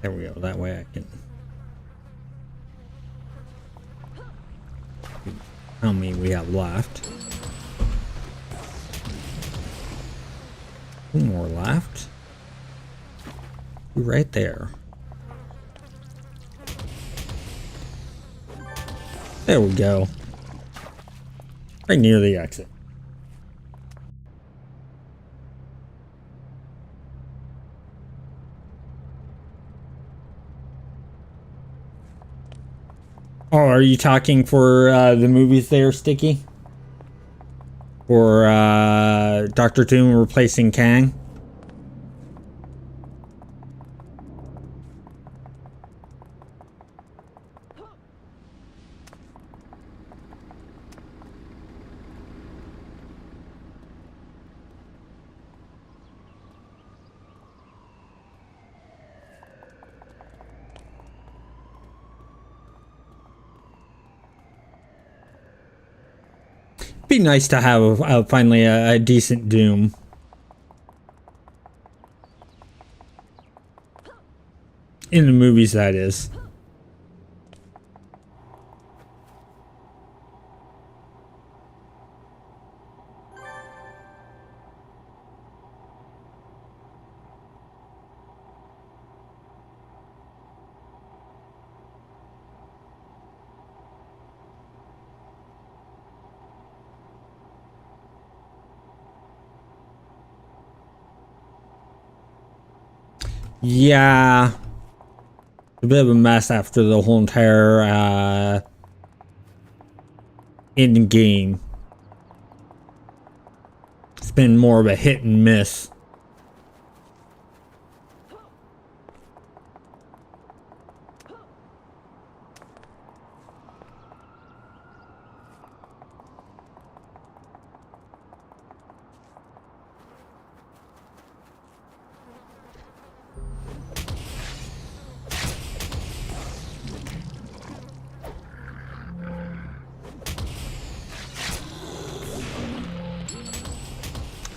There we go. That way I can. How many we have left? 2 more left. 2 right there. There we go. Right near the exit. Oh, are you talking for the movies there, Sticky? Or Dr. Doom replacing Kang? Be nice to have finally a decent Doom. In the movies, that is. Yeah, a bit of a mess after the whole entire end game. It's been more of a hit and miss.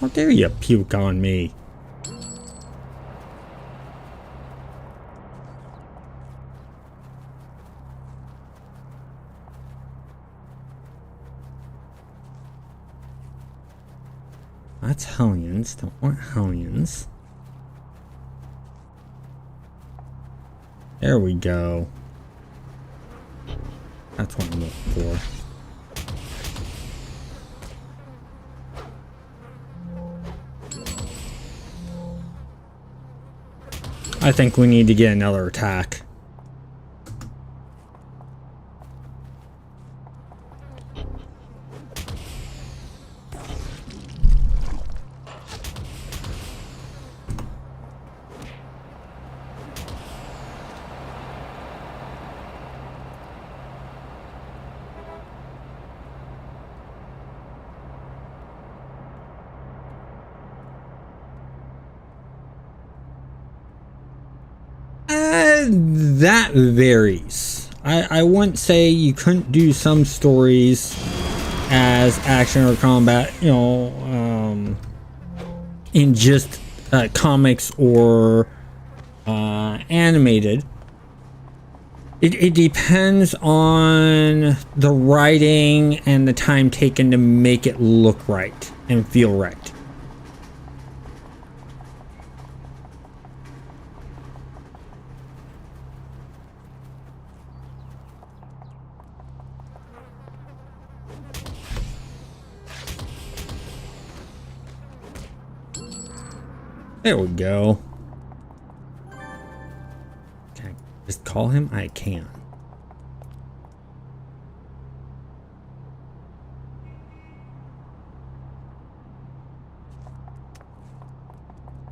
How dare you puke on me? That's Hellions. Don't want Hellions. There we go. That's what I'm looking for. I think we need to get another attack. That varies. I wouldn't say you couldn't do some stories as action or combat, you know, in just comics or animated. It depends on the writing and the time taken to make it look right and feel right. There we go. Can I just call him? I can.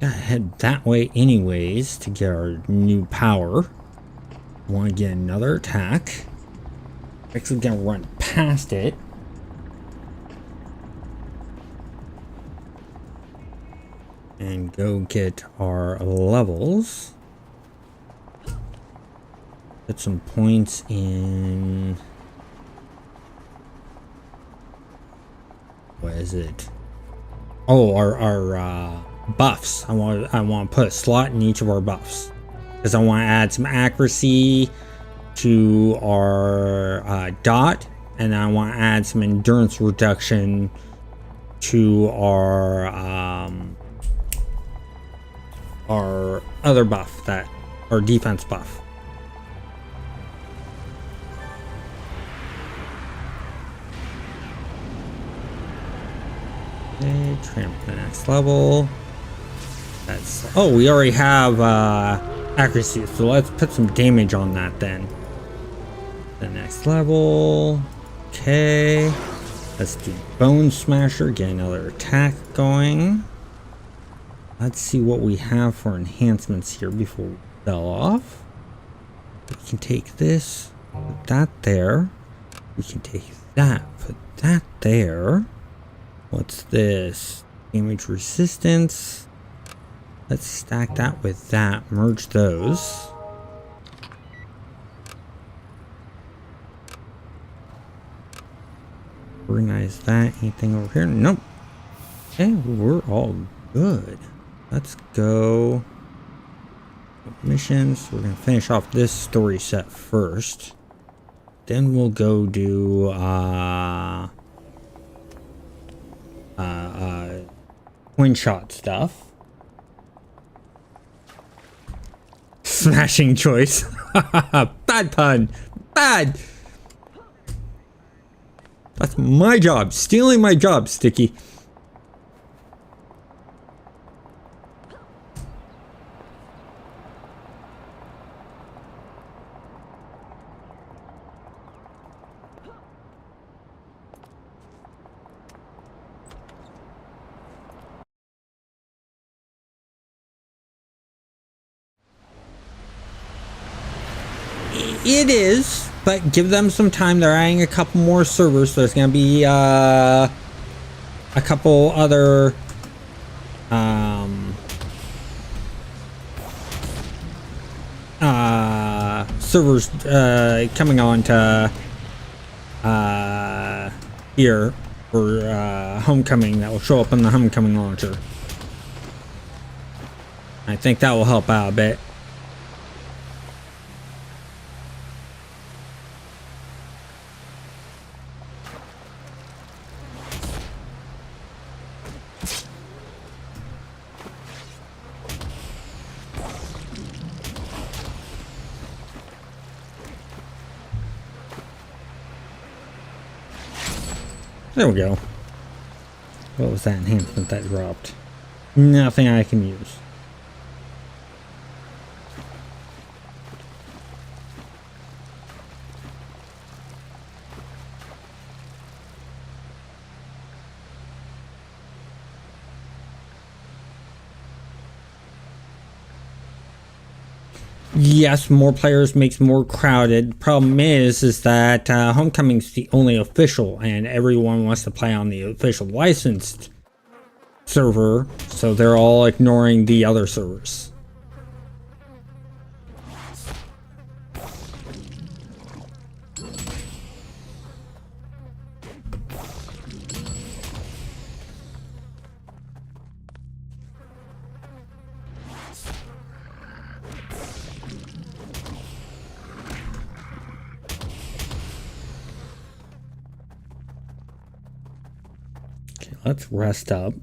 Gotta head that way anyways to get our new power. Want to get another attack. Actually gonna run past it. And go get our levels. Get some points in. What is it? Oh, our buffs. I want to put a slot in each of our buffs. because I want to add some accuracy to our dot, and I want to add some endurance reduction to our other buff, that our defense buff. Okay, tramp the next level. That's, oh, we already have accuracy, so let's put some damage on that then. The next level. Okay, let's do Bone Smasher, get another attack going. Let's see what we have for enhancements here before we fell off. We can take this, put that there. We can take that, put that there. What's this? Damage resistance. Let's stack that with that, merge those. Organize that. Anything over here? Nope. Okay, we're all good. Let's go. Missions. We're gonna finish off this story set first. Then we'll go do twin shot stuff. Smashing choice. Bad pun. Bad. That's my job. Stealing my job, Sticky. It is, but give them some time. They're adding a couple more servers. So there's going to be a couple other servers coming on to here for Homecoming that will show up in the Homecoming launcher. I think that will help out a bit. There we go. What was that enhancement that dropped? Nothing I can use. Yes, more players makes more crowded. Problem is that Homecoming's the only official, and everyone wants to play on the official licensed server, so they're all ignoring the other servers. Let's rest up.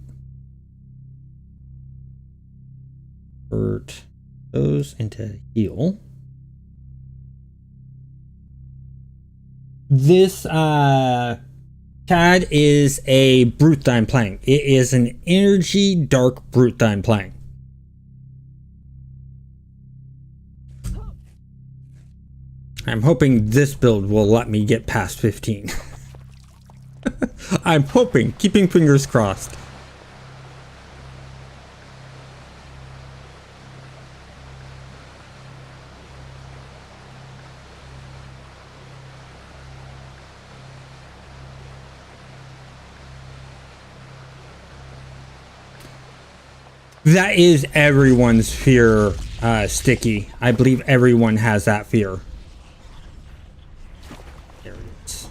Convert those into heal. This CAD is a brute that I'm playing. It is an energy dark brute that I'm playing. I'm hoping this build will let me get past 15. I'm hoping, keeping fingers crossed. That is everyone's fear, Sticky. I believe everyone has that fear. There it is.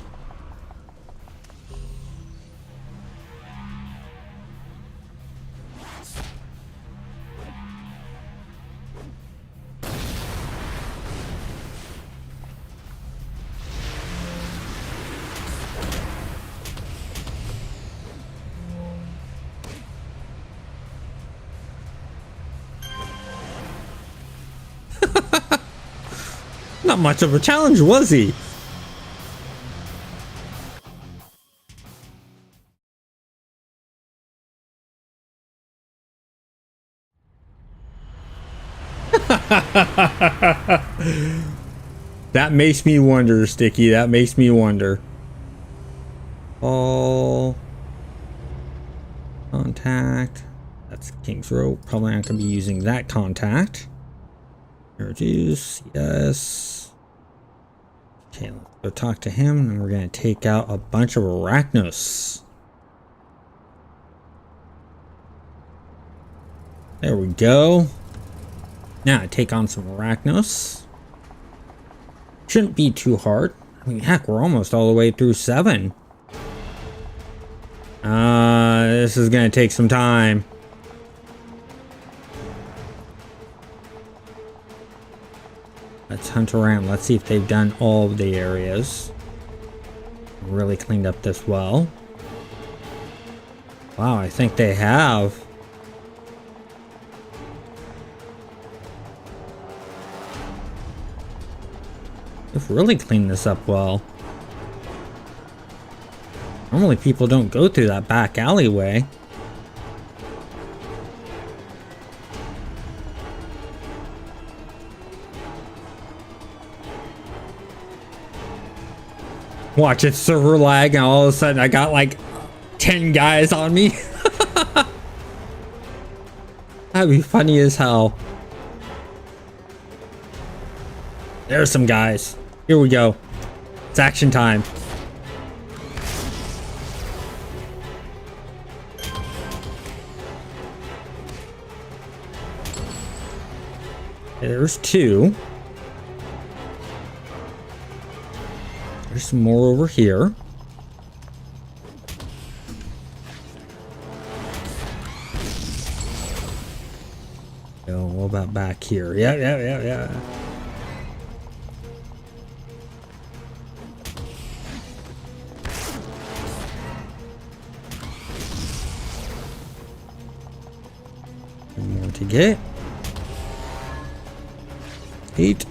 Not much of a challenge, was he? That makes me wonder, Sticky. That makes me wonder. All contact. That's King's Row. Probably not going to be using that contact. Reduce. Yes. Okay, let's go talk to him, and we're going to take out a bunch of Arachnos. There we go. Now take on some Arachnos. Shouldn't be too hard. I mean, heck, we're almost all the way through 7. This is gonna take some time. Let's hunt around. Let's see if they've done all of the areas. Really cleaned up this well. Wow, I think they have. They've really cleaned this up well. Normally people don't go through that back alleyway. Watch it server lag and all of a sudden I got like 10 guys on me. That'd be funny as hell. There's some guys. Here we go. It's action time. There's 2. There's some more over here. Oh, what about back here? Yeah. More to get. 8.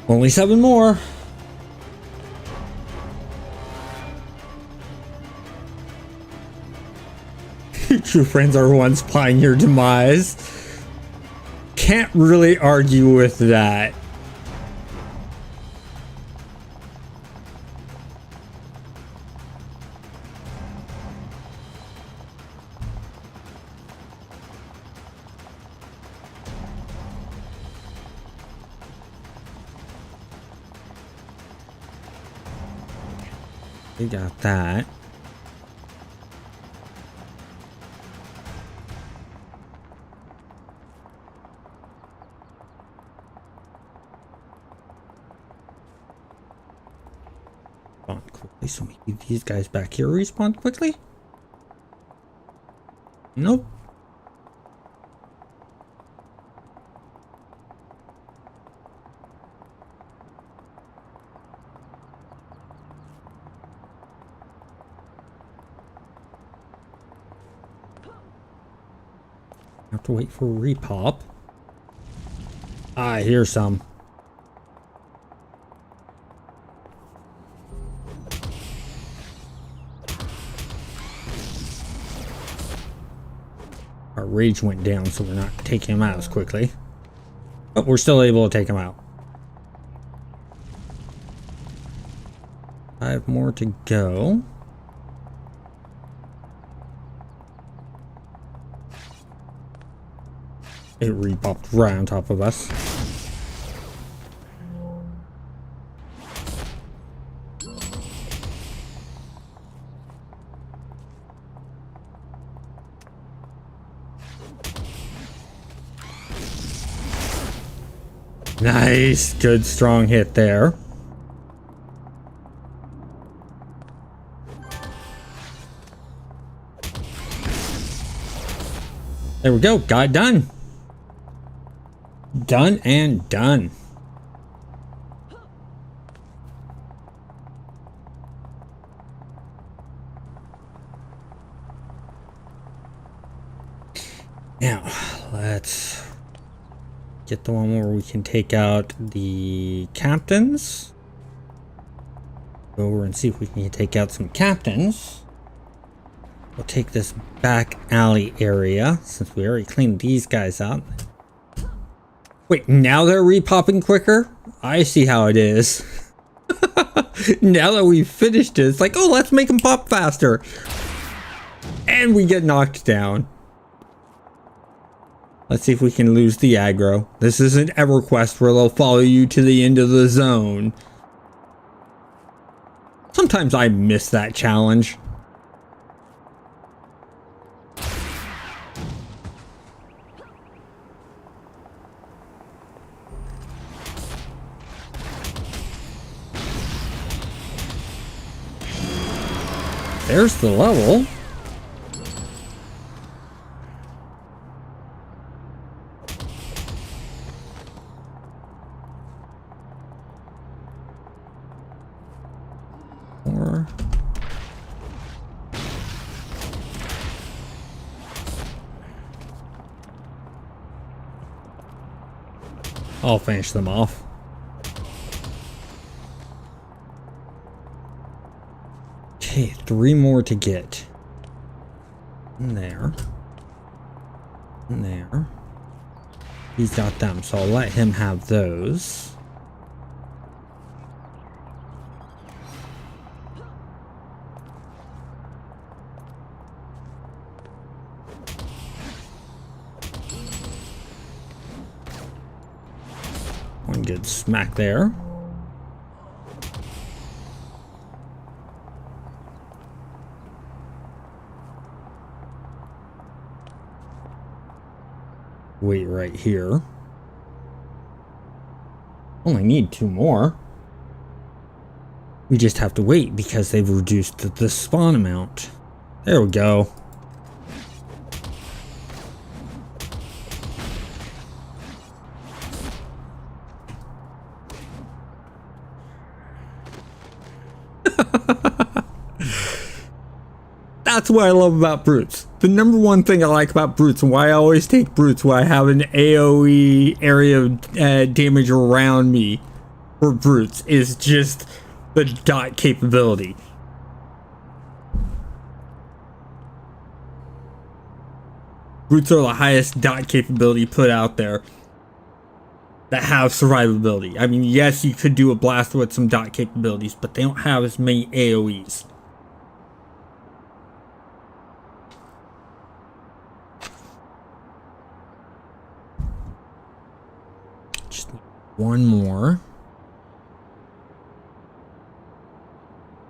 Only 7 more. True friends are ones plotting your demise. Can't really argue with that. We got that. Respawn quickly, so maybe these guys back here respawn quickly? Nope. Have to wait for a repop. I hear some. Our rage went down, so we're not taking him out as quickly. But we're still able to take him out. 5 more to go. It repopped right on top of us. Nice, good strong hit there. There we go, got it done. Done and done. Now, let's get the one where we can take out the captains. Go over and see if we can take out some captains. We'll take this back alley area since we already cleaned these guys out. Wait, now they're repopping quicker? I see how it is. Now that we've finished it, it's like, oh, let's make them pop faster. And we get knocked down. Let's see if we can lose the aggro. This isn't EverQuest where they'll follow you to the end of the zone. Sometimes I miss that challenge. There's the level. I'll finish them off. Okay, 3 more to get. In there. In there. He's got them, so I'll let him have those. One good smack there. Wait right here. Only need 2 more. We just have to wait because they've reduced the spawn amount. There we go. That's what I love about brutes. The number one thing I like about brutes and why I always take brutes when I have an AoE area of damage around me for brutes is just the dot capability. Brutes are the highest dot capability put out there that have survivability. I mean, yes, you could do a blast with some dot capabilities, but they don't have as many AoEs. Just need 1 more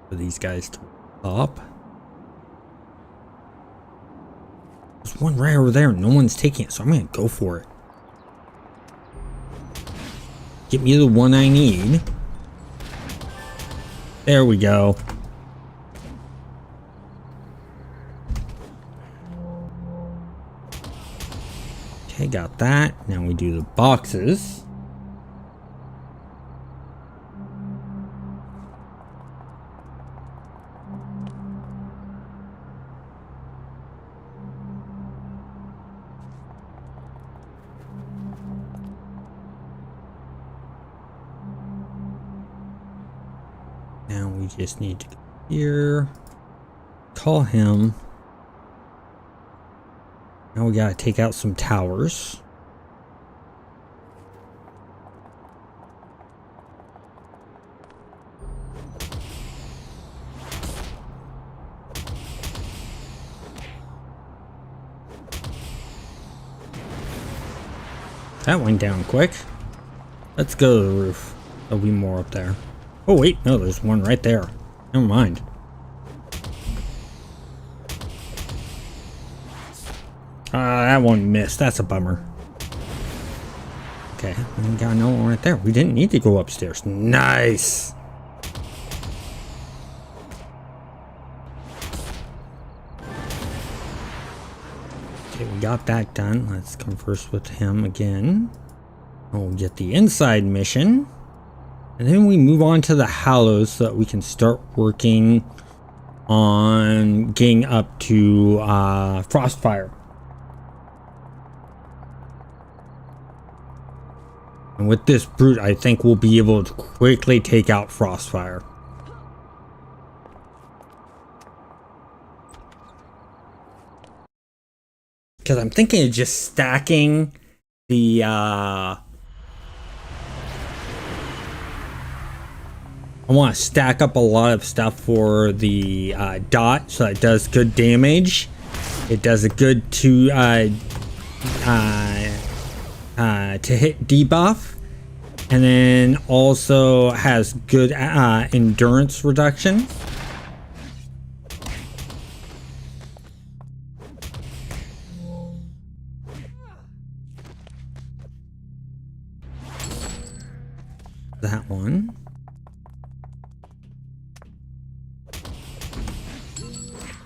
for these guys to pop. There's one right over there. No one's taking it, so I'm gonna go for it. Get me the one I need. There we go. Okay, got that. Now we do the boxes. Now we just need to go here, call him. Now we gotta take out some towers. That went down quick. Let's go to the roof. There'll be more up there. Oh wait, no, there's one right there. Never mind. That one missed. That's a bummer. Okay, we got another one right there. We didn't need to go upstairs. Nice. Okay, we got that done. Let's converse with him again. We'll get the inside mission. And then we move on to the Hallows so that we can start working on getting up to Frostfire. And with this brute, I think we'll be able to quickly take out Frostfire. Because I'm thinking of just stacking the I want to stack up a lot of stuff for the dot, so it does good damage. It does a good to hit debuff, and then also has good endurance reduction. That one.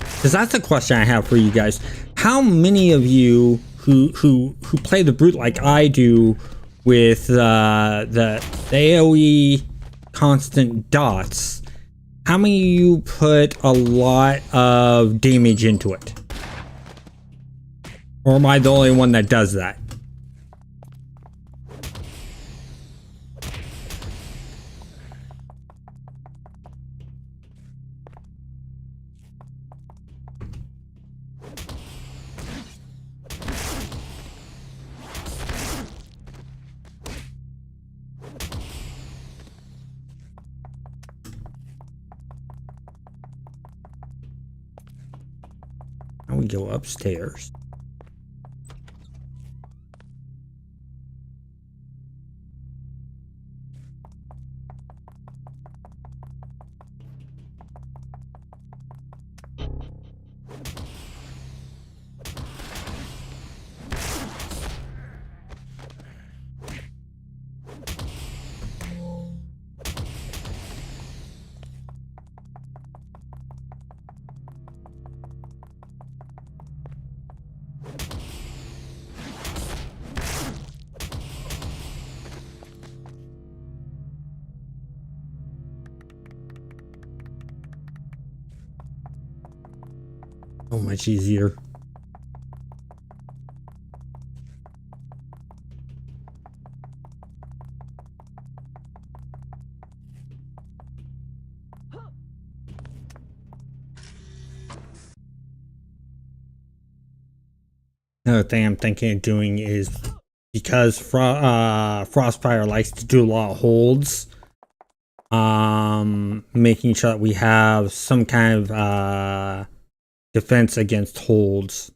Because that's a question I have for you guys. How many of you who play the brute like I do with the AoE constant dots, how many of you put a lot of damage into it? Or am I the only one that does that? Now we go upstairs. So much easier. Another thing I'm thinking of doing is, because Frostfire likes to do a lot of holds, making sure that we have some kind of defense against holds.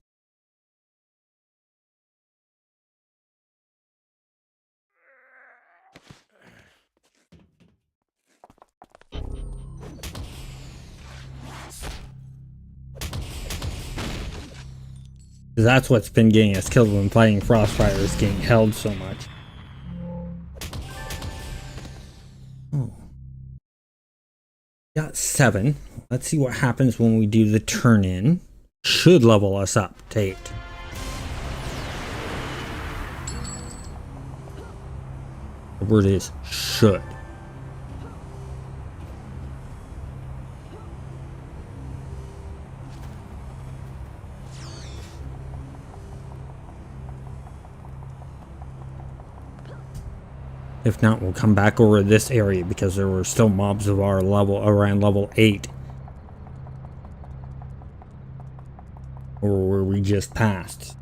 That's what's been getting us killed when fighting Frostfire, is getting held so much. Oh. Got 7. Let's see what happens when we do the turn in. Should level us up to 8. The word is should. If not, we'll come back over this area because there were still mobs of our level around level 8. Or where we just passed.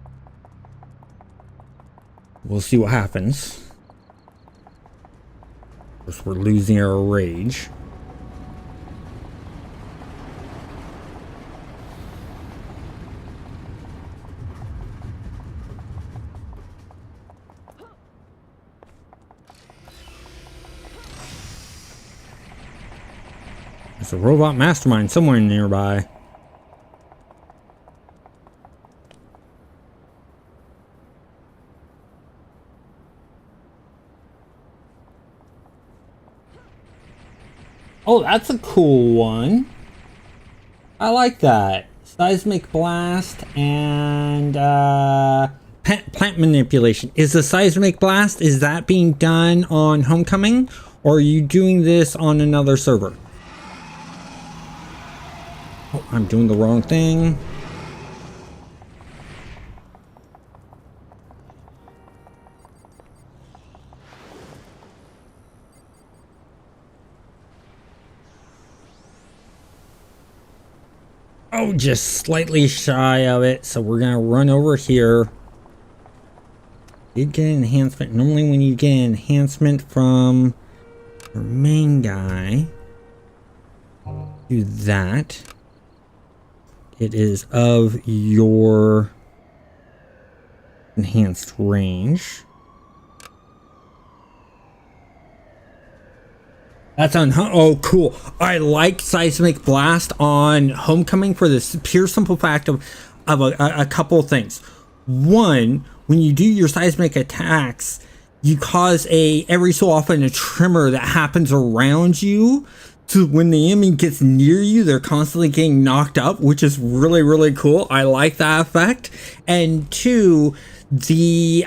We'll see what happens. Of course, we're losing our rage. There's a robot mastermind somewhere nearby. Oh, that's a cool one. I like that. Seismic blast and plant manipulation. Is the seismic blast, is that being done on Homecoming, or are you doing this on another server? Oh, I'm doing the wrong thing. Oh, just slightly shy of it. So we're gonna run over here. Did get an enhancement. Normally when you get an enhancement from your main guy, do that. It is of your enhanced range. That's on. Oh, cool. I like Seismic Blast on Homecoming for this pure simple fact of a couple of things. One, when you do your seismic attacks, you cause every so often a tremor that happens around you. So when the enemy gets near you, they're constantly getting knocked up, which is really, really cool. I like that effect. And two, the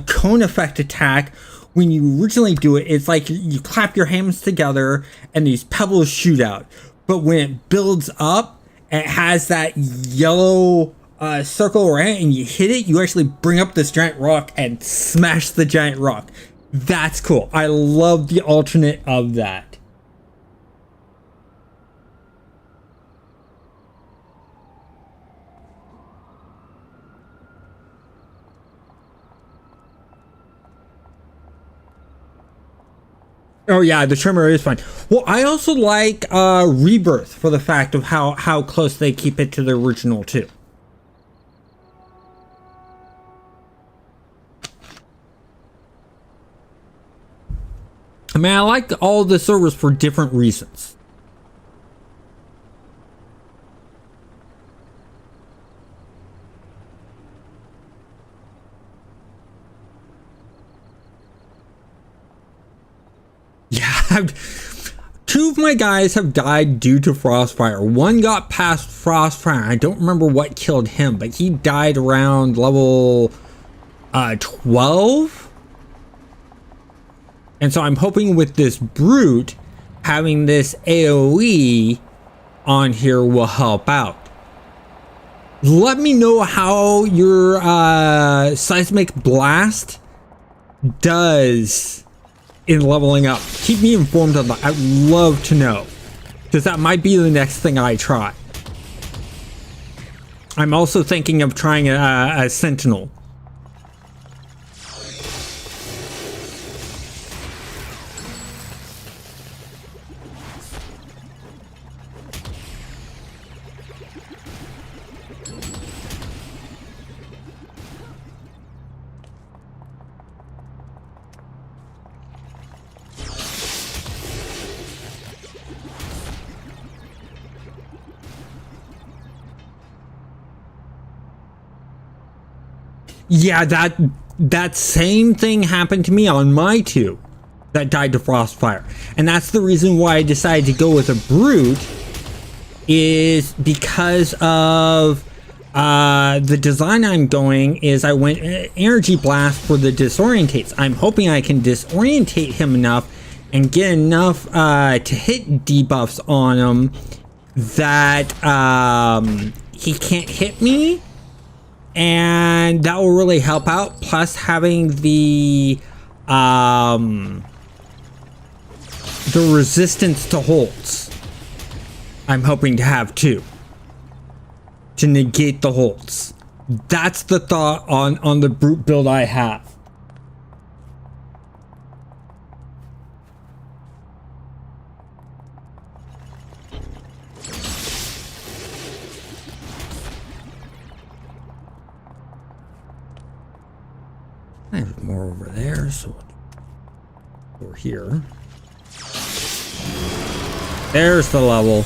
cone effect attack, when you originally do it, it's like you clap your hands together and these pebbles shoot out. But when it builds up, it has that yellow circle around it, and you hit it, you actually bring up this giant rock and smash the giant rock. That's cool. I love the alternate of that. Oh yeah, the tremor is fine. Well, I also like Rebirth for the fact of how close they keep it to the original too. I mean, I like all the servers for different reasons. Yeah, two of my guys have died due to Frostfire. One got past Frostfire. I don't remember what killed him, but he died around level 12. And so I'm hoping with this Brute, having this AoE on here will help out. Let me know how your Seismic Blast does in leveling up. Keep me informed on that. I'd love to know, because that might be the next thing I try. I'm also thinking of trying a Sentinel. Yeah, that same thing happened to me on my two that died to Frostfire. And that's the reason why I decided to go with a Brute, is because of the design I'm going is I went Energy Blast for the disorientates. I'm hoping I can disorientate him enough and get enough to hit debuffs on him that he can't hit me. And that will really help out. Plus having the resistance to holds, I'm hoping to have too, to negate the holds. That's the thought on the Brute build I have. I have more over there, so over here. There's the level.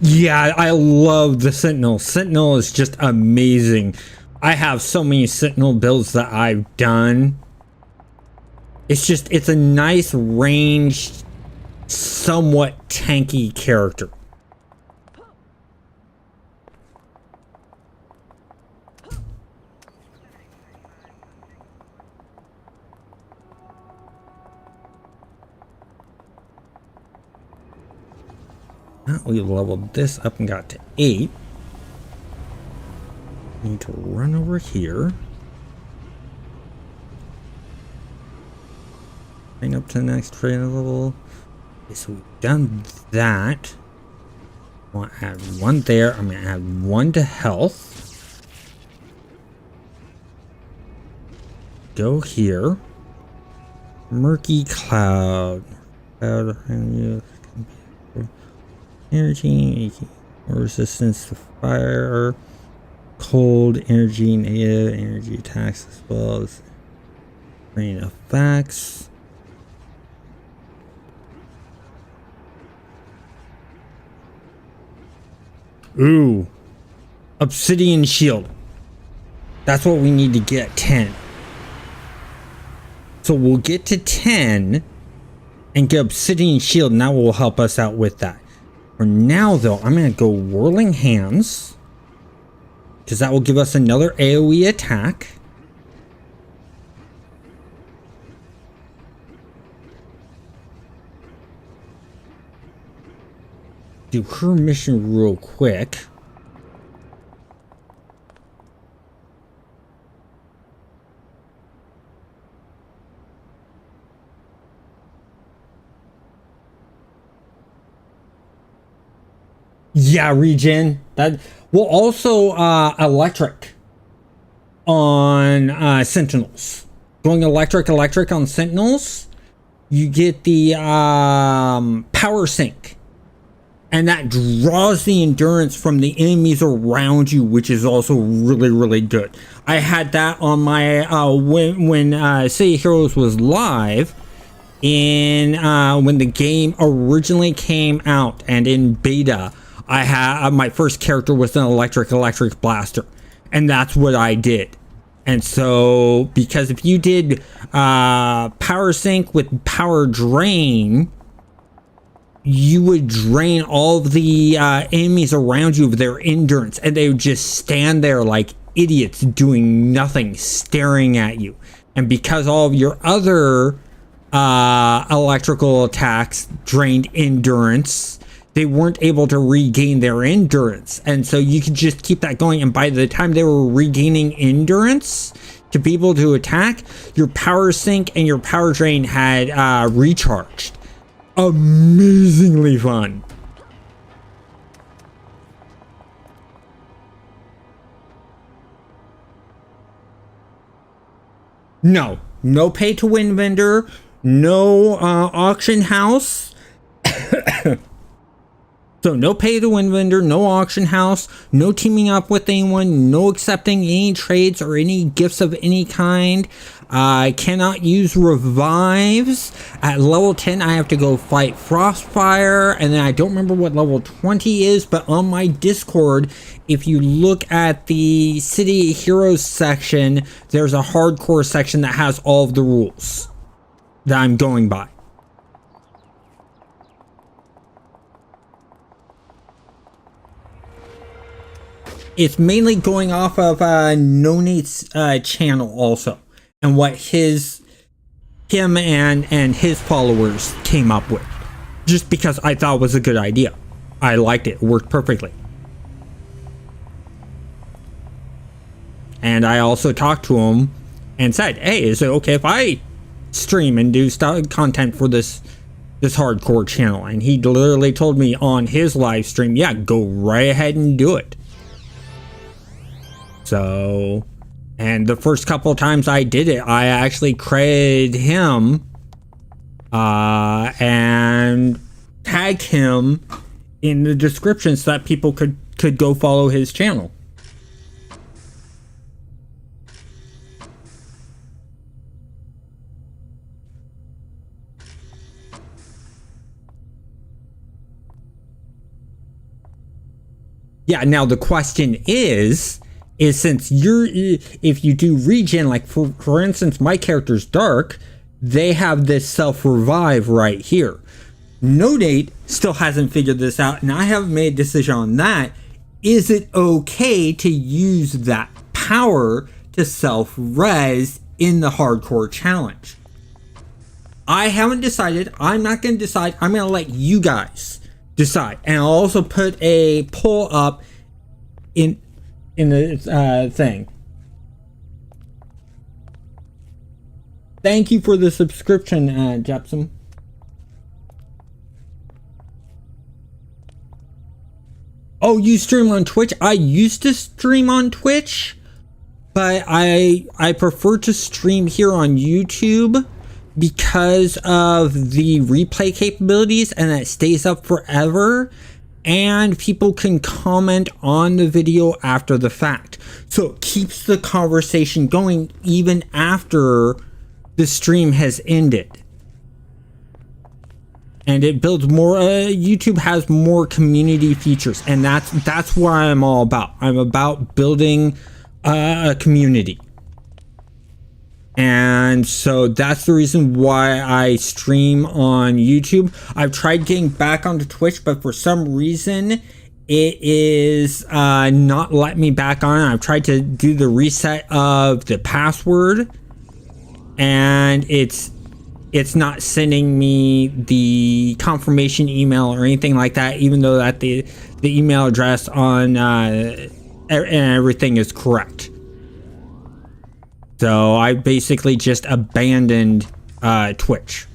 Yeah, I love the Sentinel. Sentinel is just amazing. I have so many Sentinel builds that I've done. It's a nice ranged somewhat tanky character. We leveled this up and got to 8. Need to run over here. Bring up to the next trainer level. Okay, so we've done that. I want to add 1 there. I'm going to add 1 to health. Go here. Murky cloud. Energy, resistance to fire, cold, energy, negative, energy attacks as well as rain effects. Ooh, obsidian shield. That's what we need to get 10. So we'll get to 10 and get obsidian shield, and that will help us out with that. For now, though, I'm going to go Whirling Hands, because that will give us another AoE attack. Do her mission real quick. Yeah, regen. That will also electric on Sentinels. Going electric on Sentinels, you get the power sink, and that draws the endurance from the enemies around you, which is also really good. I had that on my when City Heroes was live. When the game originally came out and in beta, I had my first character was an electric blaster, and that's what I did. And so, because if you did power sink with power drain, you would drain all of the enemies around you of their endurance, and they would just stand there like idiots doing nothing, staring at you. And because all of your other electrical attacks drained endurance, they weren't able to regain their endurance. And so you could just keep that going, and by the time they were regaining endurance to be able to attack, your power sink and your power drain had recharged. Amazingly fun. No pay to win vendor, no auction house. So no pay to win vendor, no auction house, no teaming up with anyone, no accepting any trades or any gifts of any kind. I cannot use revives. At level 10, I have to go fight Frostfire, and then I don't remember what level 20 is, but on my Discord, if you look at the City Heroes section, there's a hardcore section that has all of the rules that I'm going by. It's mainly going off of No Nate's channel also, and what him and his followers came up with, just because I thought it was a good idea. I liked it. It worked perfectly. And I also talked to him and said, hey, is it okay if I stream and do content for this hardcore channel? And he literally told me on his live stream, yeah, go right ahead and do it. So, and the first couple of times I did it, I actually credited him and tagged him in the description so that people could go follow his channel. Yeah, now the question is since if you do regen, like for instance, my character's Dark, they have this self-revive right here. Nodate still hasn't figured this out, and I haven't made a decision on that. Is it okay to use that power to self-res in the hardcore challenge? I haven't decided. I'm not going to decide. I'm going to let you guys decide. And I'll also put a poll up in the thing. Thank you for the subscription, Jepson. Oh, you stream on Twitch? I used to stream on Twitch, but I prefer to stream here on YouTube because of the replay capabilities, and it stays up forever, and people can comment on the video after the fact. So it keeps the conversation going even after the stream has ended. And it builds more, YouTube has more community features, and that's what I'm all about. I'm about building a community. And so that's the reason why I stream on YouTube. I've tried getting back onto Twitch, but for some reason it is not letting me back on. I've tried to do the reset of the password, and it's not sending me the confirmation email or anything like that, even though that the email address on and everything is correct. So I basically just abandoned Twitch.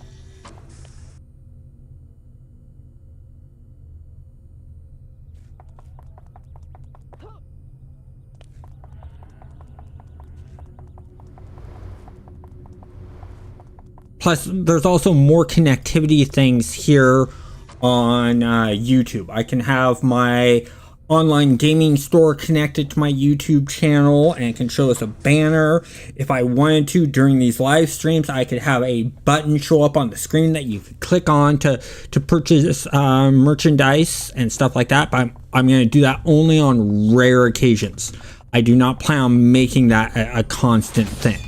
Plus, there's also more connectivity things here on YouTube. I can have my online gaming store connected to my YouTube channel, and it can show us a banner. If I wanted to, during these live streams, I could have a button show up on the screen that you could click on to purchase merchandise and stuff like that. But I'm going to do that only on rare occasions. I do not plan on making that a constant thing.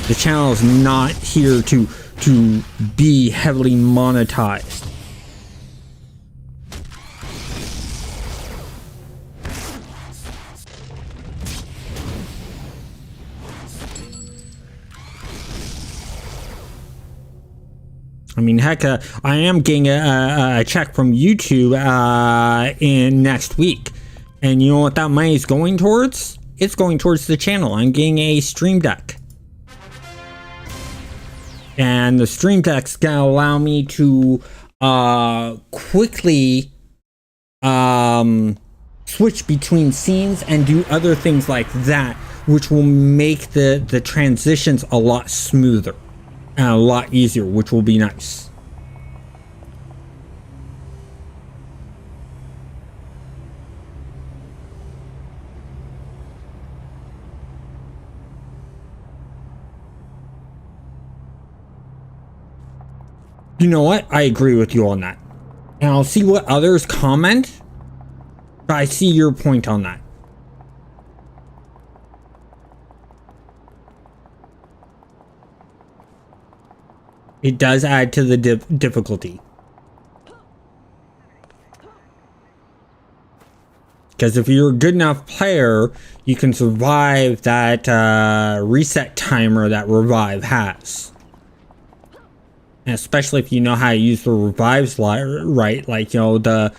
The channel is not here to be heavily monetized. I mean, heck, I am getting a check from YouTube in next week. And you know what that money is going towards? It's going towards the channel. I'm getting a Stream Deck. And the Stream Deck's gonna allow me to quickly switch between scenes and do other things like that, which will make the transitions a lot smoother and a lot easier, which will be nice. You know what? I agree with you on that. And I'll see what others comment, but I see your point on that. It does add to the difficulty. Because if you're a good enough player, you can survive that reset timer that Revive has. And especially if you know how to use the revives right, like, you know, the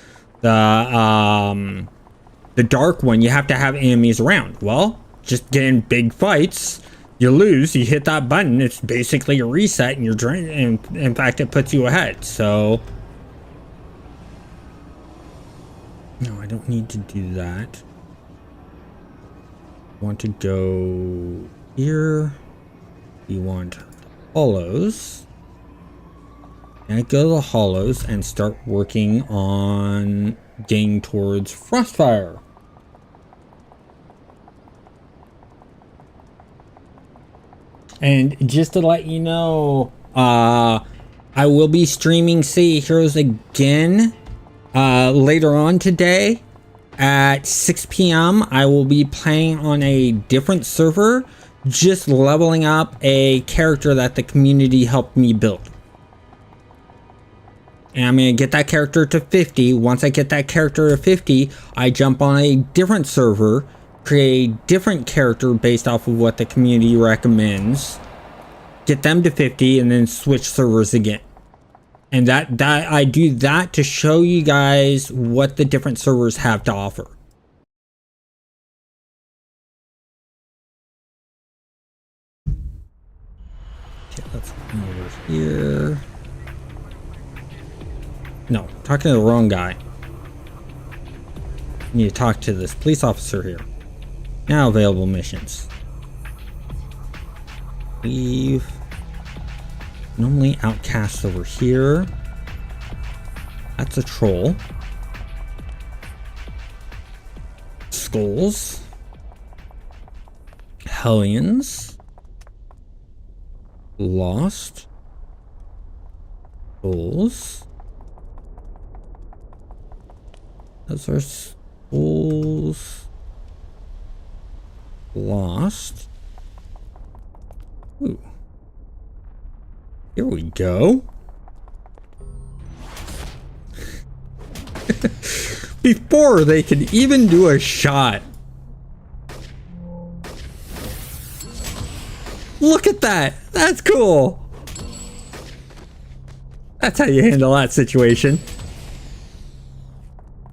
dark one, you have to have enemies around. Well, just get in big fights, you lose, you hit that button, it's basically a reset, and you're drained, and in fact it puts you ahead. So no, I don't need to do that. I want to go here. You want hollows. And go to the hollows and start working on getting towards Frostfire. And just to let you know, I will be streaming City Heroes again later on today at 6 p.m. I will be playing on a different server, just leveling up a character that the community helped me build. And I'm going to get that character to 50. Once I get that character to 50, I jump on a different server, create a different character based off of what the community recommends, get them to 50, and then switch servers again. And that I do that to show you guys what the different servers have to offer. Okay, let's come over here. No, talking to the wrong guy. I need to talk to this police officer here. Now available missions. Leave. Normally outcast over here. That's a troll. Skulls. Hellions. Lost. Skulls. Those are skulls. Lost. Ooh. Here we go. Before they can even do a shot. Look at that. That's cool. That's how you handle that situation.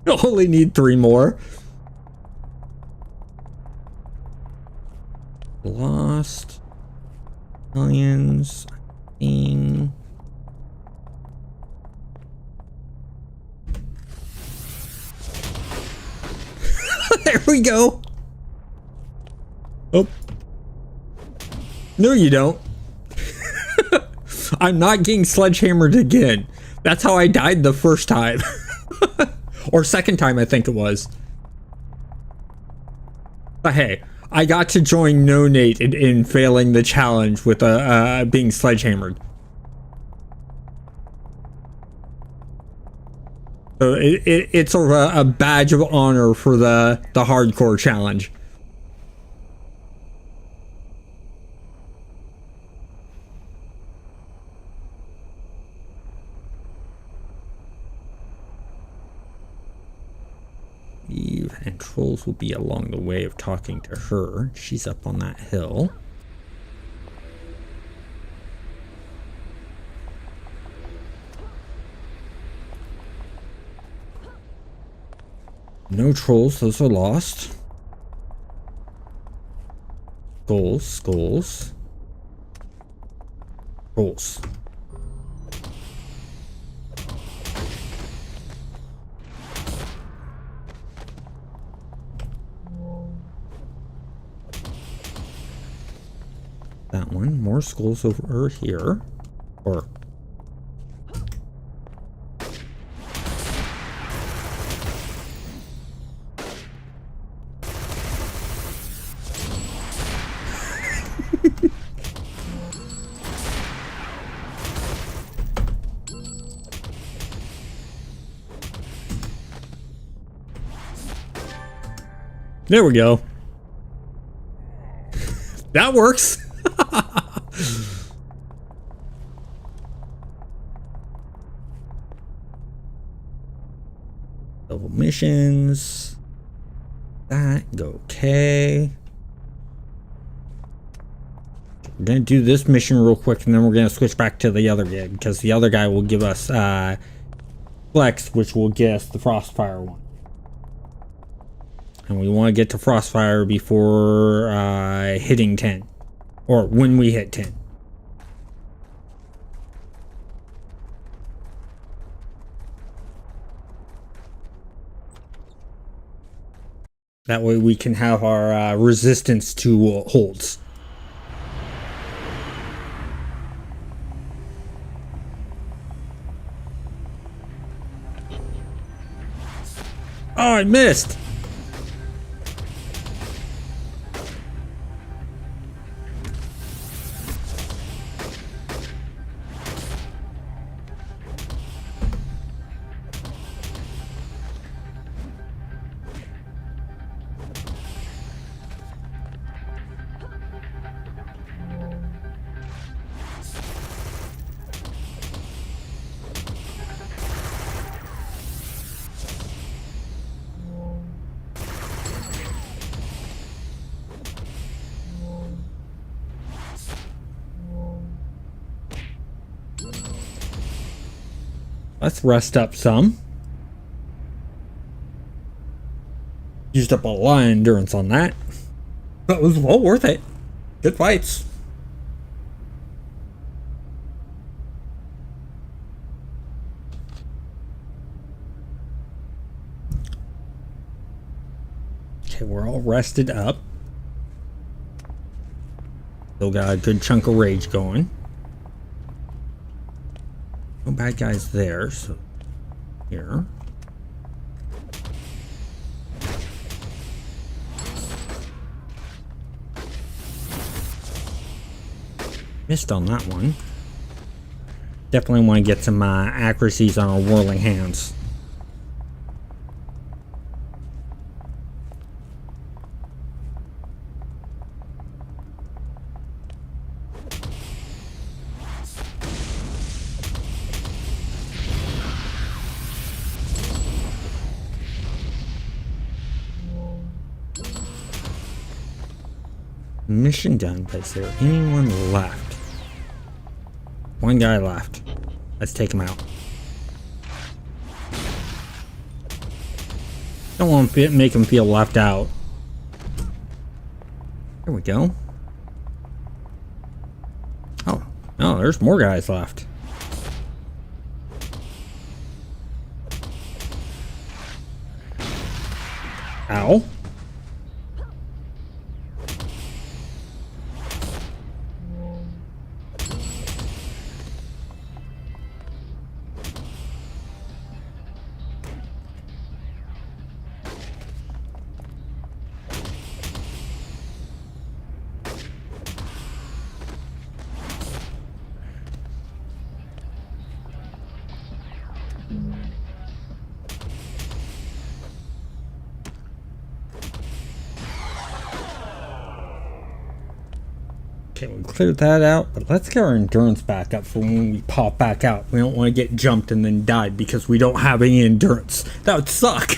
You only need 3 more. Lost. Aliens. There we go. Oh. No, you don't. I'm not getting sledgehammered again. That's how I died the first time. Or second time, I think it was. But hey, I got to join No Nate in failing the challenge with being sledgehammered. So it's sort of a badge of honor for the hardcore challenge. Eve and trolls will be along the way of talking to her. She's up on that hill. No trolls, those are lost. Skulls. Trolls. That one. More skulls over here. Or... There we go. That works. Double missions. That go okay. We're gonna do this mission real quick, and then we're gonna switch back to the other guy, because the other guy will give us flex, which will get us the Frostfire one. And we want to get to Frostfire before hitting 10. Or when we hit 10. That way we can have our resistance to holds. Oh, I missed! Let's rest up some. Used up a lot of endurance on that. But it was well worth it. Good fights. Okay, we're all rested up. Still got a good chunk of rage going. No bad guys there, so here. Missed on that one. Definitely want to get some accuracies on our whirling hands. Mission done, but is there anyone left? One guy left. Let's take him out. Don't want to make him feel left out. There we go. Oh, no, there's more guys left. Ow. Okay, we cleared that out, but let's get our endurance back up for when we pop back out. We don't want to get jumped and then died because we don't have any endurance. That would suck.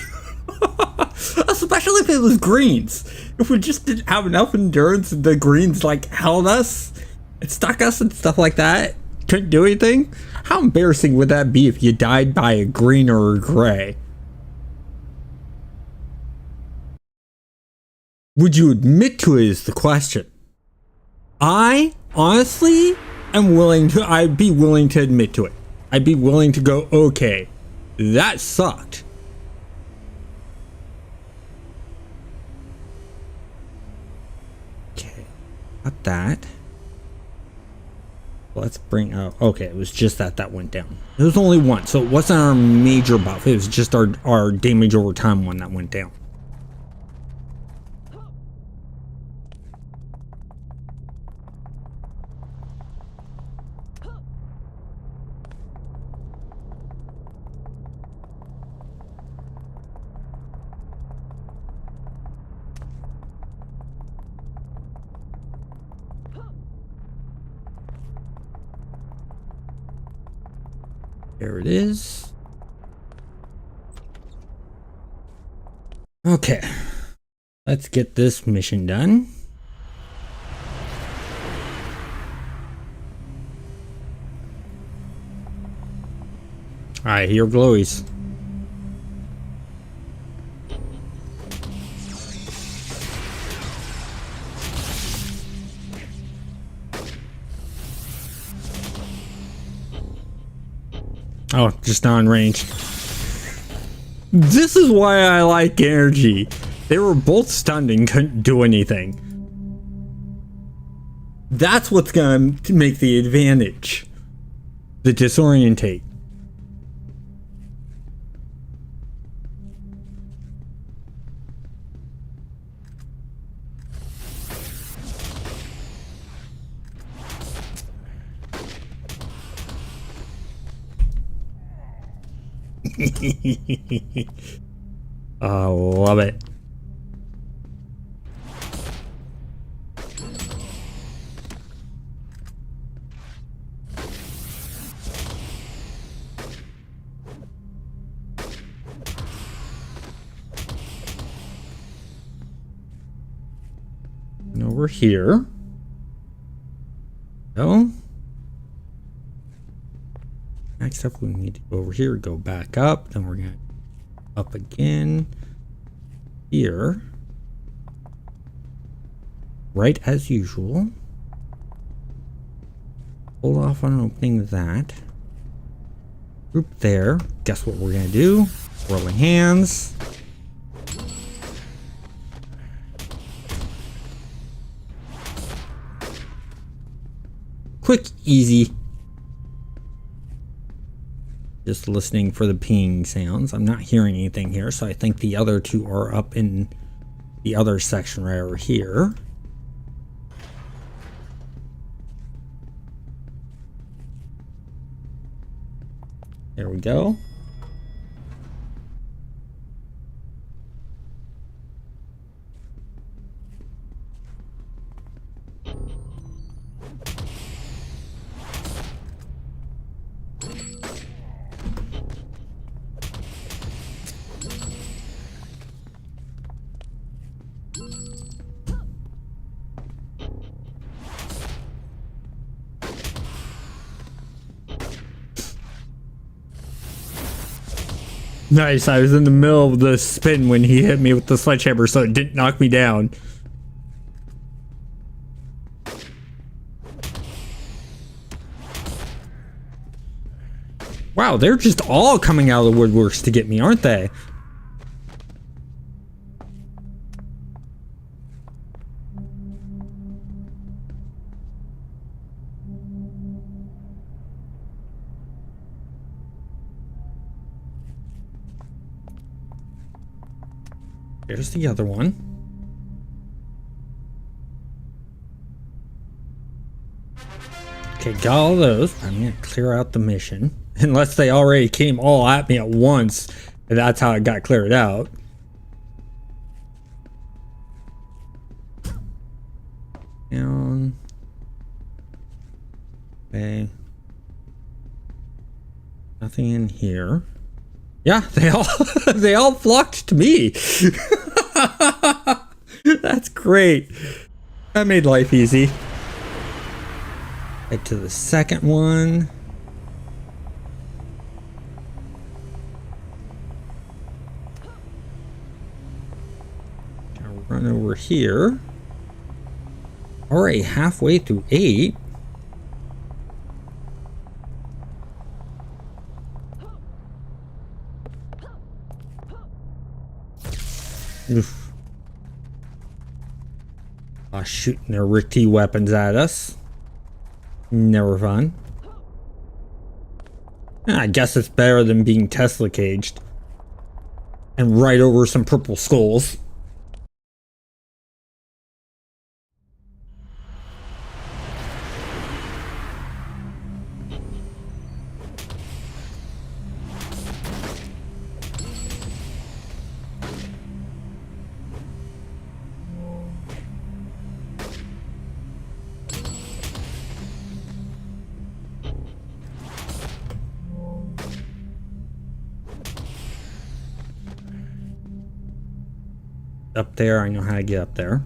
Especially if it was greens. If we just didn't have enough endurance and the greens like held us, it stuck us and stuff like that, couldn't do anything. How embarrassing would that be if you died by a green or a gray? Would you admit to it is the question. I honestly am willing to, I'd be willing to admit to it. I'd be willing to go, okay, that sucked. Okay, got that. Let's bring out, okay, it was just that went down. There was only one, so it wasn't our major buff. It was just our damage over time one that went down. There it is. Okay, let's get this mission done. I hear glowies. Oh, just not in range. This is why I like energy. They were both stunned and couldn't do anything. That's what's gonna make the advantage. The disorientate. I love it. And over here. Oh. next up we need to go over here, go back up, then we're gonna up again here, right as usual. Hold off on opening that. Group there. Guess what we're gonna do? Rolling hands. Quick, easy. Just listening for the ping sounds. I'm not hearing anything here, so I think the other two are up in the other section right over here. There we go. Nice, I was in the middle of the spin when he hit me with the sledgehammer, so it didn't knock me down. Wow, they're just all coming out of the woodworks to get me, aren't they? There's the other one. Okay, got all those. I'm gonna clear out the mission. Unless they already came all at me at once, and that's how it got cleared out. Down. Okay. Nothing in here. Yeah, they all flocked to me. That's great. That made life easy. Head to the second one. Gonna run over here. Already halfway through 8. Oof. Shooting their RIC-T weapons at us. Never fun. I guess it's better than being Tesla caged. And right over some purple skulls. Up there, I know how to get up there.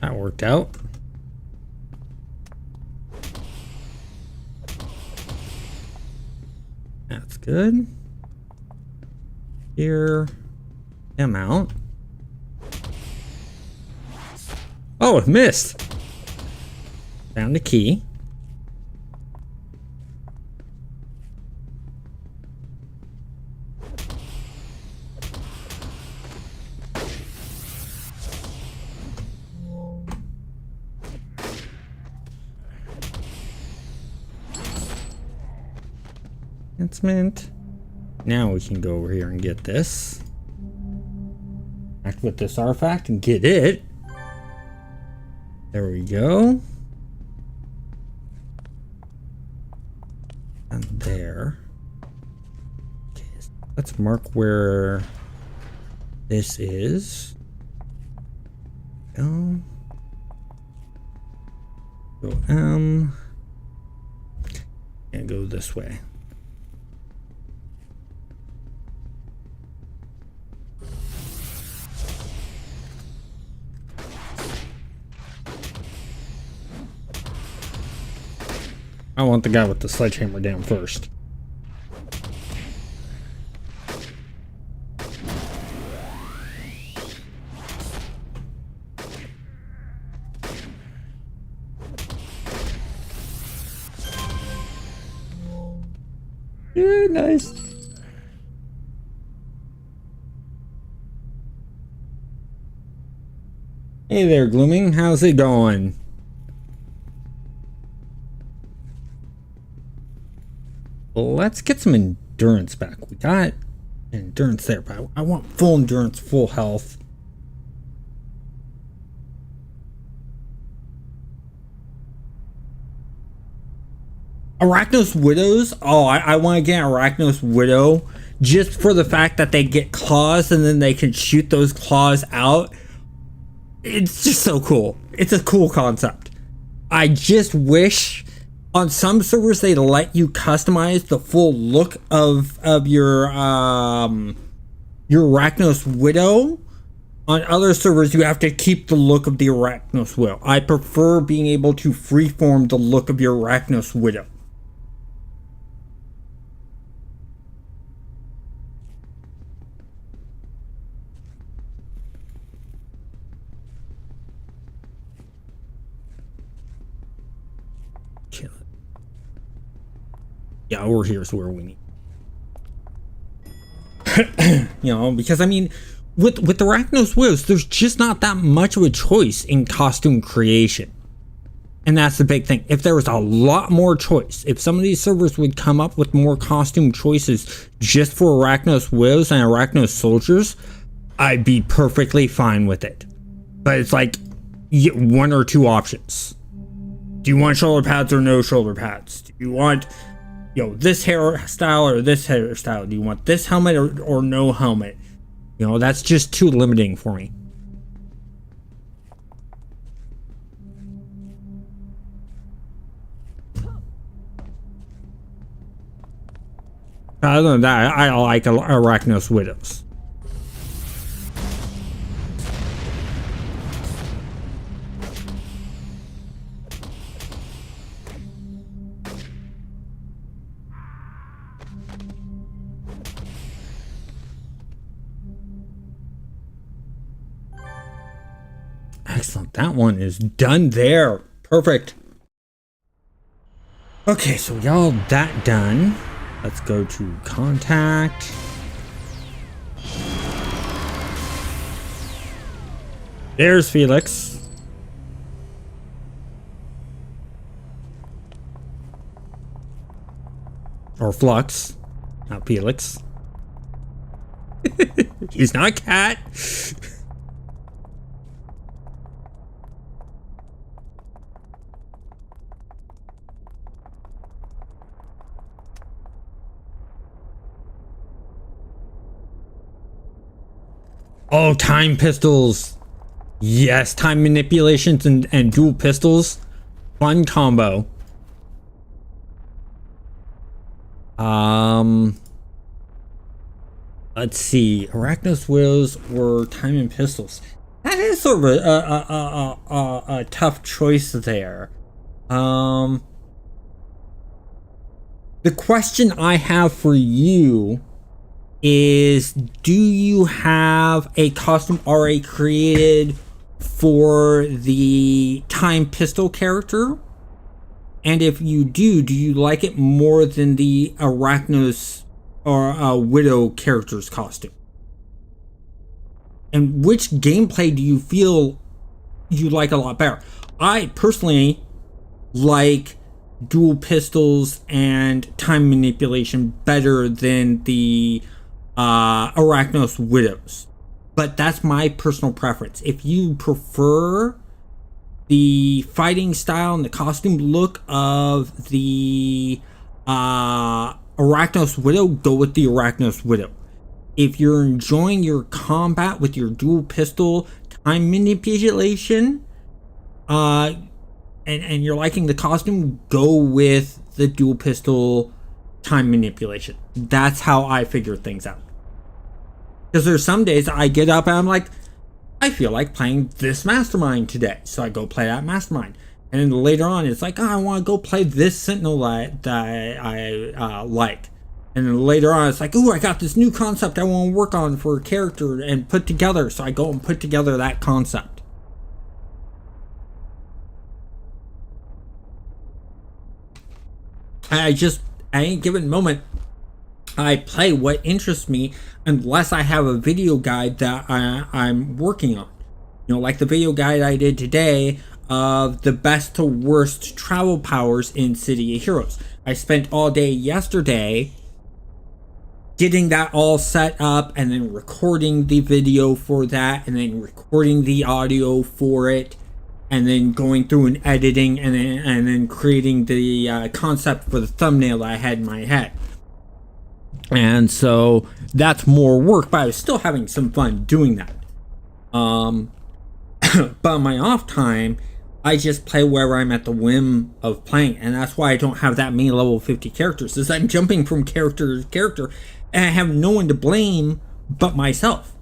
That worked out. That's good. Here, him out. Oh, it missed. Found the key. Mint. Now we can go over here and get this. Act with this artifact and get it. There we go. And there. Okay, mark where this is. Go M. And go this way. I want the guy with the sledgehammer down first. Yeah, nice. Hey there, Glooming. How's it going? Let's get some endurance back. We got endurance there, but I want full endurance, full health. Arachnos Widows. Oh, I want to get Arachnos Widow just for the fact that they get claws and then they can shoot those claws out. It's just so cool. It's a cool concept. I just wish on some servers they let you customize the full look of your Arachnos Widow. On other servers you have to keep the look of the Arachnos Widow. I prefer being able to freeform the look of your Arachnos Widow. Yeah, over here is where we need. You know, because I mean, with the Arachnos Widows, there's just not that much of a choice in costume creation. And that's the big thing. If there was a lot more choice, if some of these servers would come up with more costume choices just for Arachnos Widows and Arachnos Soldiers, I'd be perfectly fine with it. But it's like one or two options. Do you want shoulder pads or no shoulder pads? Do you want, you know, this hairstyle or this hairstyle? Do you want this helmet or no helmet? You know, that's just too limiting for me. Other than that, I like Arachnos Widows. Excellent. That one is done there. Perfect. Okay, so we got all that done. Let's go to contact. There's Felix. Or Flux, not Felix. He's not a cat. Oh, time pistols. Yes, time manipulations and dual pistols. Fun combo. Let's see. Arachnos Widows or time and pistols. That is sort of a tough choice there. The question I have for you is, do you have a costume already created for the time pistol character? And if you do you like it more than the Arachnos or Widow character's costume? And which gameplay do you feel you like a lot better? I personally like dual pistols and time manipulation better than the Arachnos Widows, but that's my personal preference. If you prefer the fighting style and the costume look of the Arachnos Widow, go with the Arachnos Widow. if you're enjoying your combat with your dual pistol time manipulation, and you're liking the costume, go with the dual pistol time manipulation. That's how I figure things out. Because there's some days I get up and I'm like, I feel like playing this mastermind today, so I go play that mastermind. And then later on, it's like, oh, I want to go play this Sentinel that I like. And then later on, it's like, oh, I got this new concept I want to work on for a character and put together. So I go and put together that concept. At any given moment, I play what interests me unless I have a video guide that I'm working on. You know, like the video guide I did today of the best to worst travel powers in City of Heroes. I spent all day yesterday getting that all set up and then recording the video for that and then recording the audio for it and then going through and editing and then creating the concept for the thumbnail that I had in my head. And so that's more work, but I was still having some fun doing that. But on my off time, I just play wherever I'm at the whim of playing, and that's why I don't have that many level 50 characters, is I'm jumping from character to character, and I have no one to blame but myself.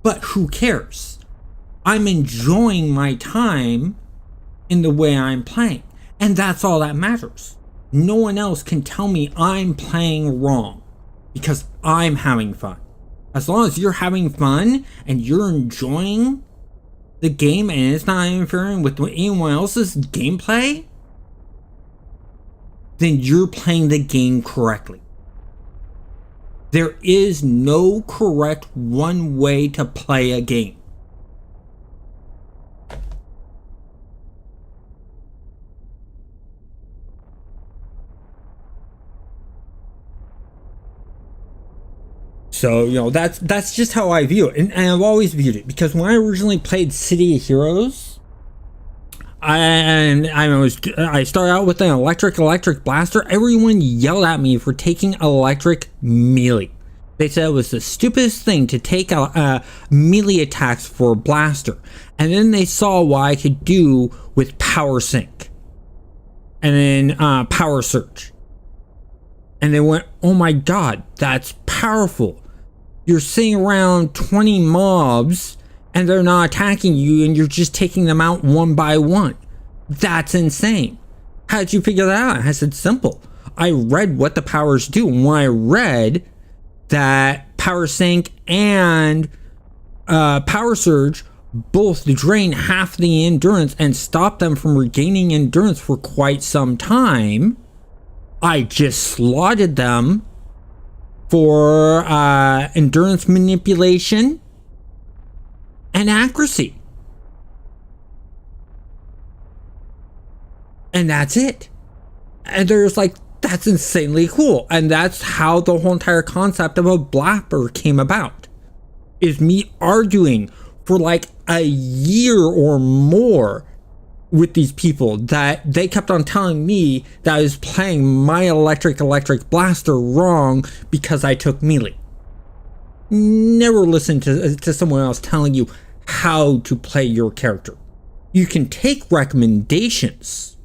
But who cares? I'm enjoying my time in the way I'm playing, and that's all that matters. No one else can tell me I'm playing wrong, because I'm having fun. As long as you're having fun, and you're enjoying the game and it's not interfering with anyone else's gameplay, then you're playing the game correctly. There is no correct one way to play a game. So, you know, that's just how I view it. And I've always viewed it, because when I originally played City of Heroes, I started out with an electric blaster. Everyone yelled at me for taking electric melee. They said it was the stupidest thing to take melee attacks for a blaster. And then they saw what I could do with power sync. And then power surge. And they went, oh my god, that's powerful. You're sitting around 20 mobs and they're not attacking you and you're just taking them out one by one. That's insane. How did you figure that out? I said, simple. I read what the powers do. And when I read that power sync and power surge both drain half the endurance and stop them from regaining endurance for quite some time, I just slotted them for endurance manipulation and accuracy. And that's it. And there's like, that's insanely cool. And that's how the whole entire concept of a blapper came about. Is me arguing for like a year or more with these people that they kept on telling me that I was playing my electric blaster wrong because I took melee. Never listen to someone else telling you how to play your character. You can take recommendations.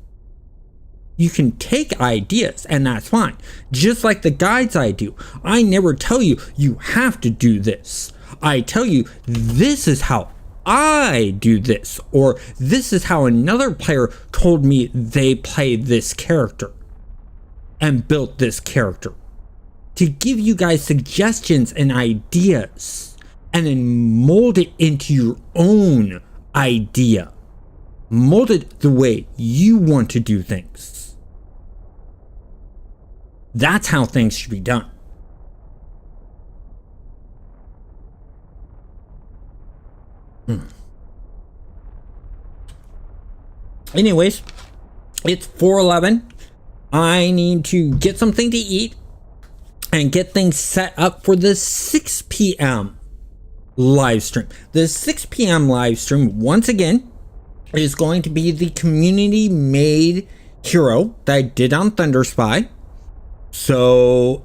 You can take ideas, and that's fine. Just like the guides I do. I never tell you, you have to do this. I tell you, this is how I do this, or this is how another player told me they played this character and built this character, to give you guys suggestions and ideas and then mold it into your own idea. Mold it the way you want to do things. That's how things should be done. Anyways, it's 4:11. I need to get something to eat and get things set up for the 6 p.m. live stream. The 6 p.m. live stream, once again, is going to be the community made hero that I did on Thunder Spy. So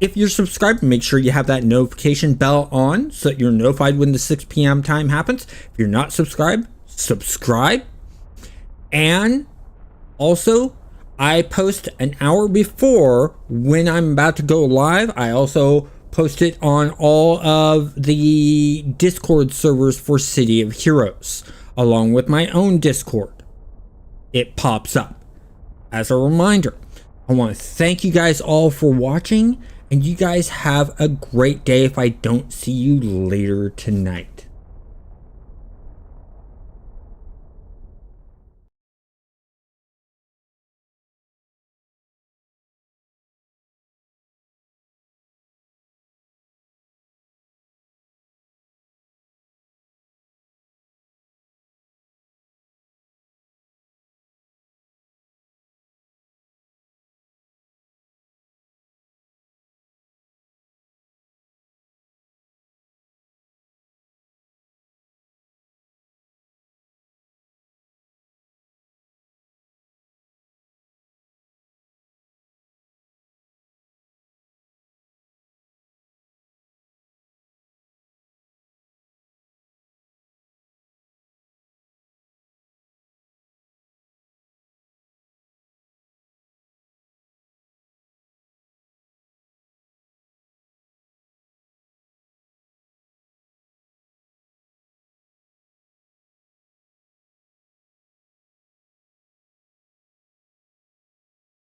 If you're subscribed, make sure you have that notification bell on so that you're notified when the 6 p.m. time happens. If you're not subscribed, subscribe. And also, I post an hour before when I'm about to go live. I also post it on all of the Discord servers for City of Heroes, along with my own Discord. It pops up. As a reminder, I want to thank you guys all for watching, and you guys have a great day if I don't see you later tonight.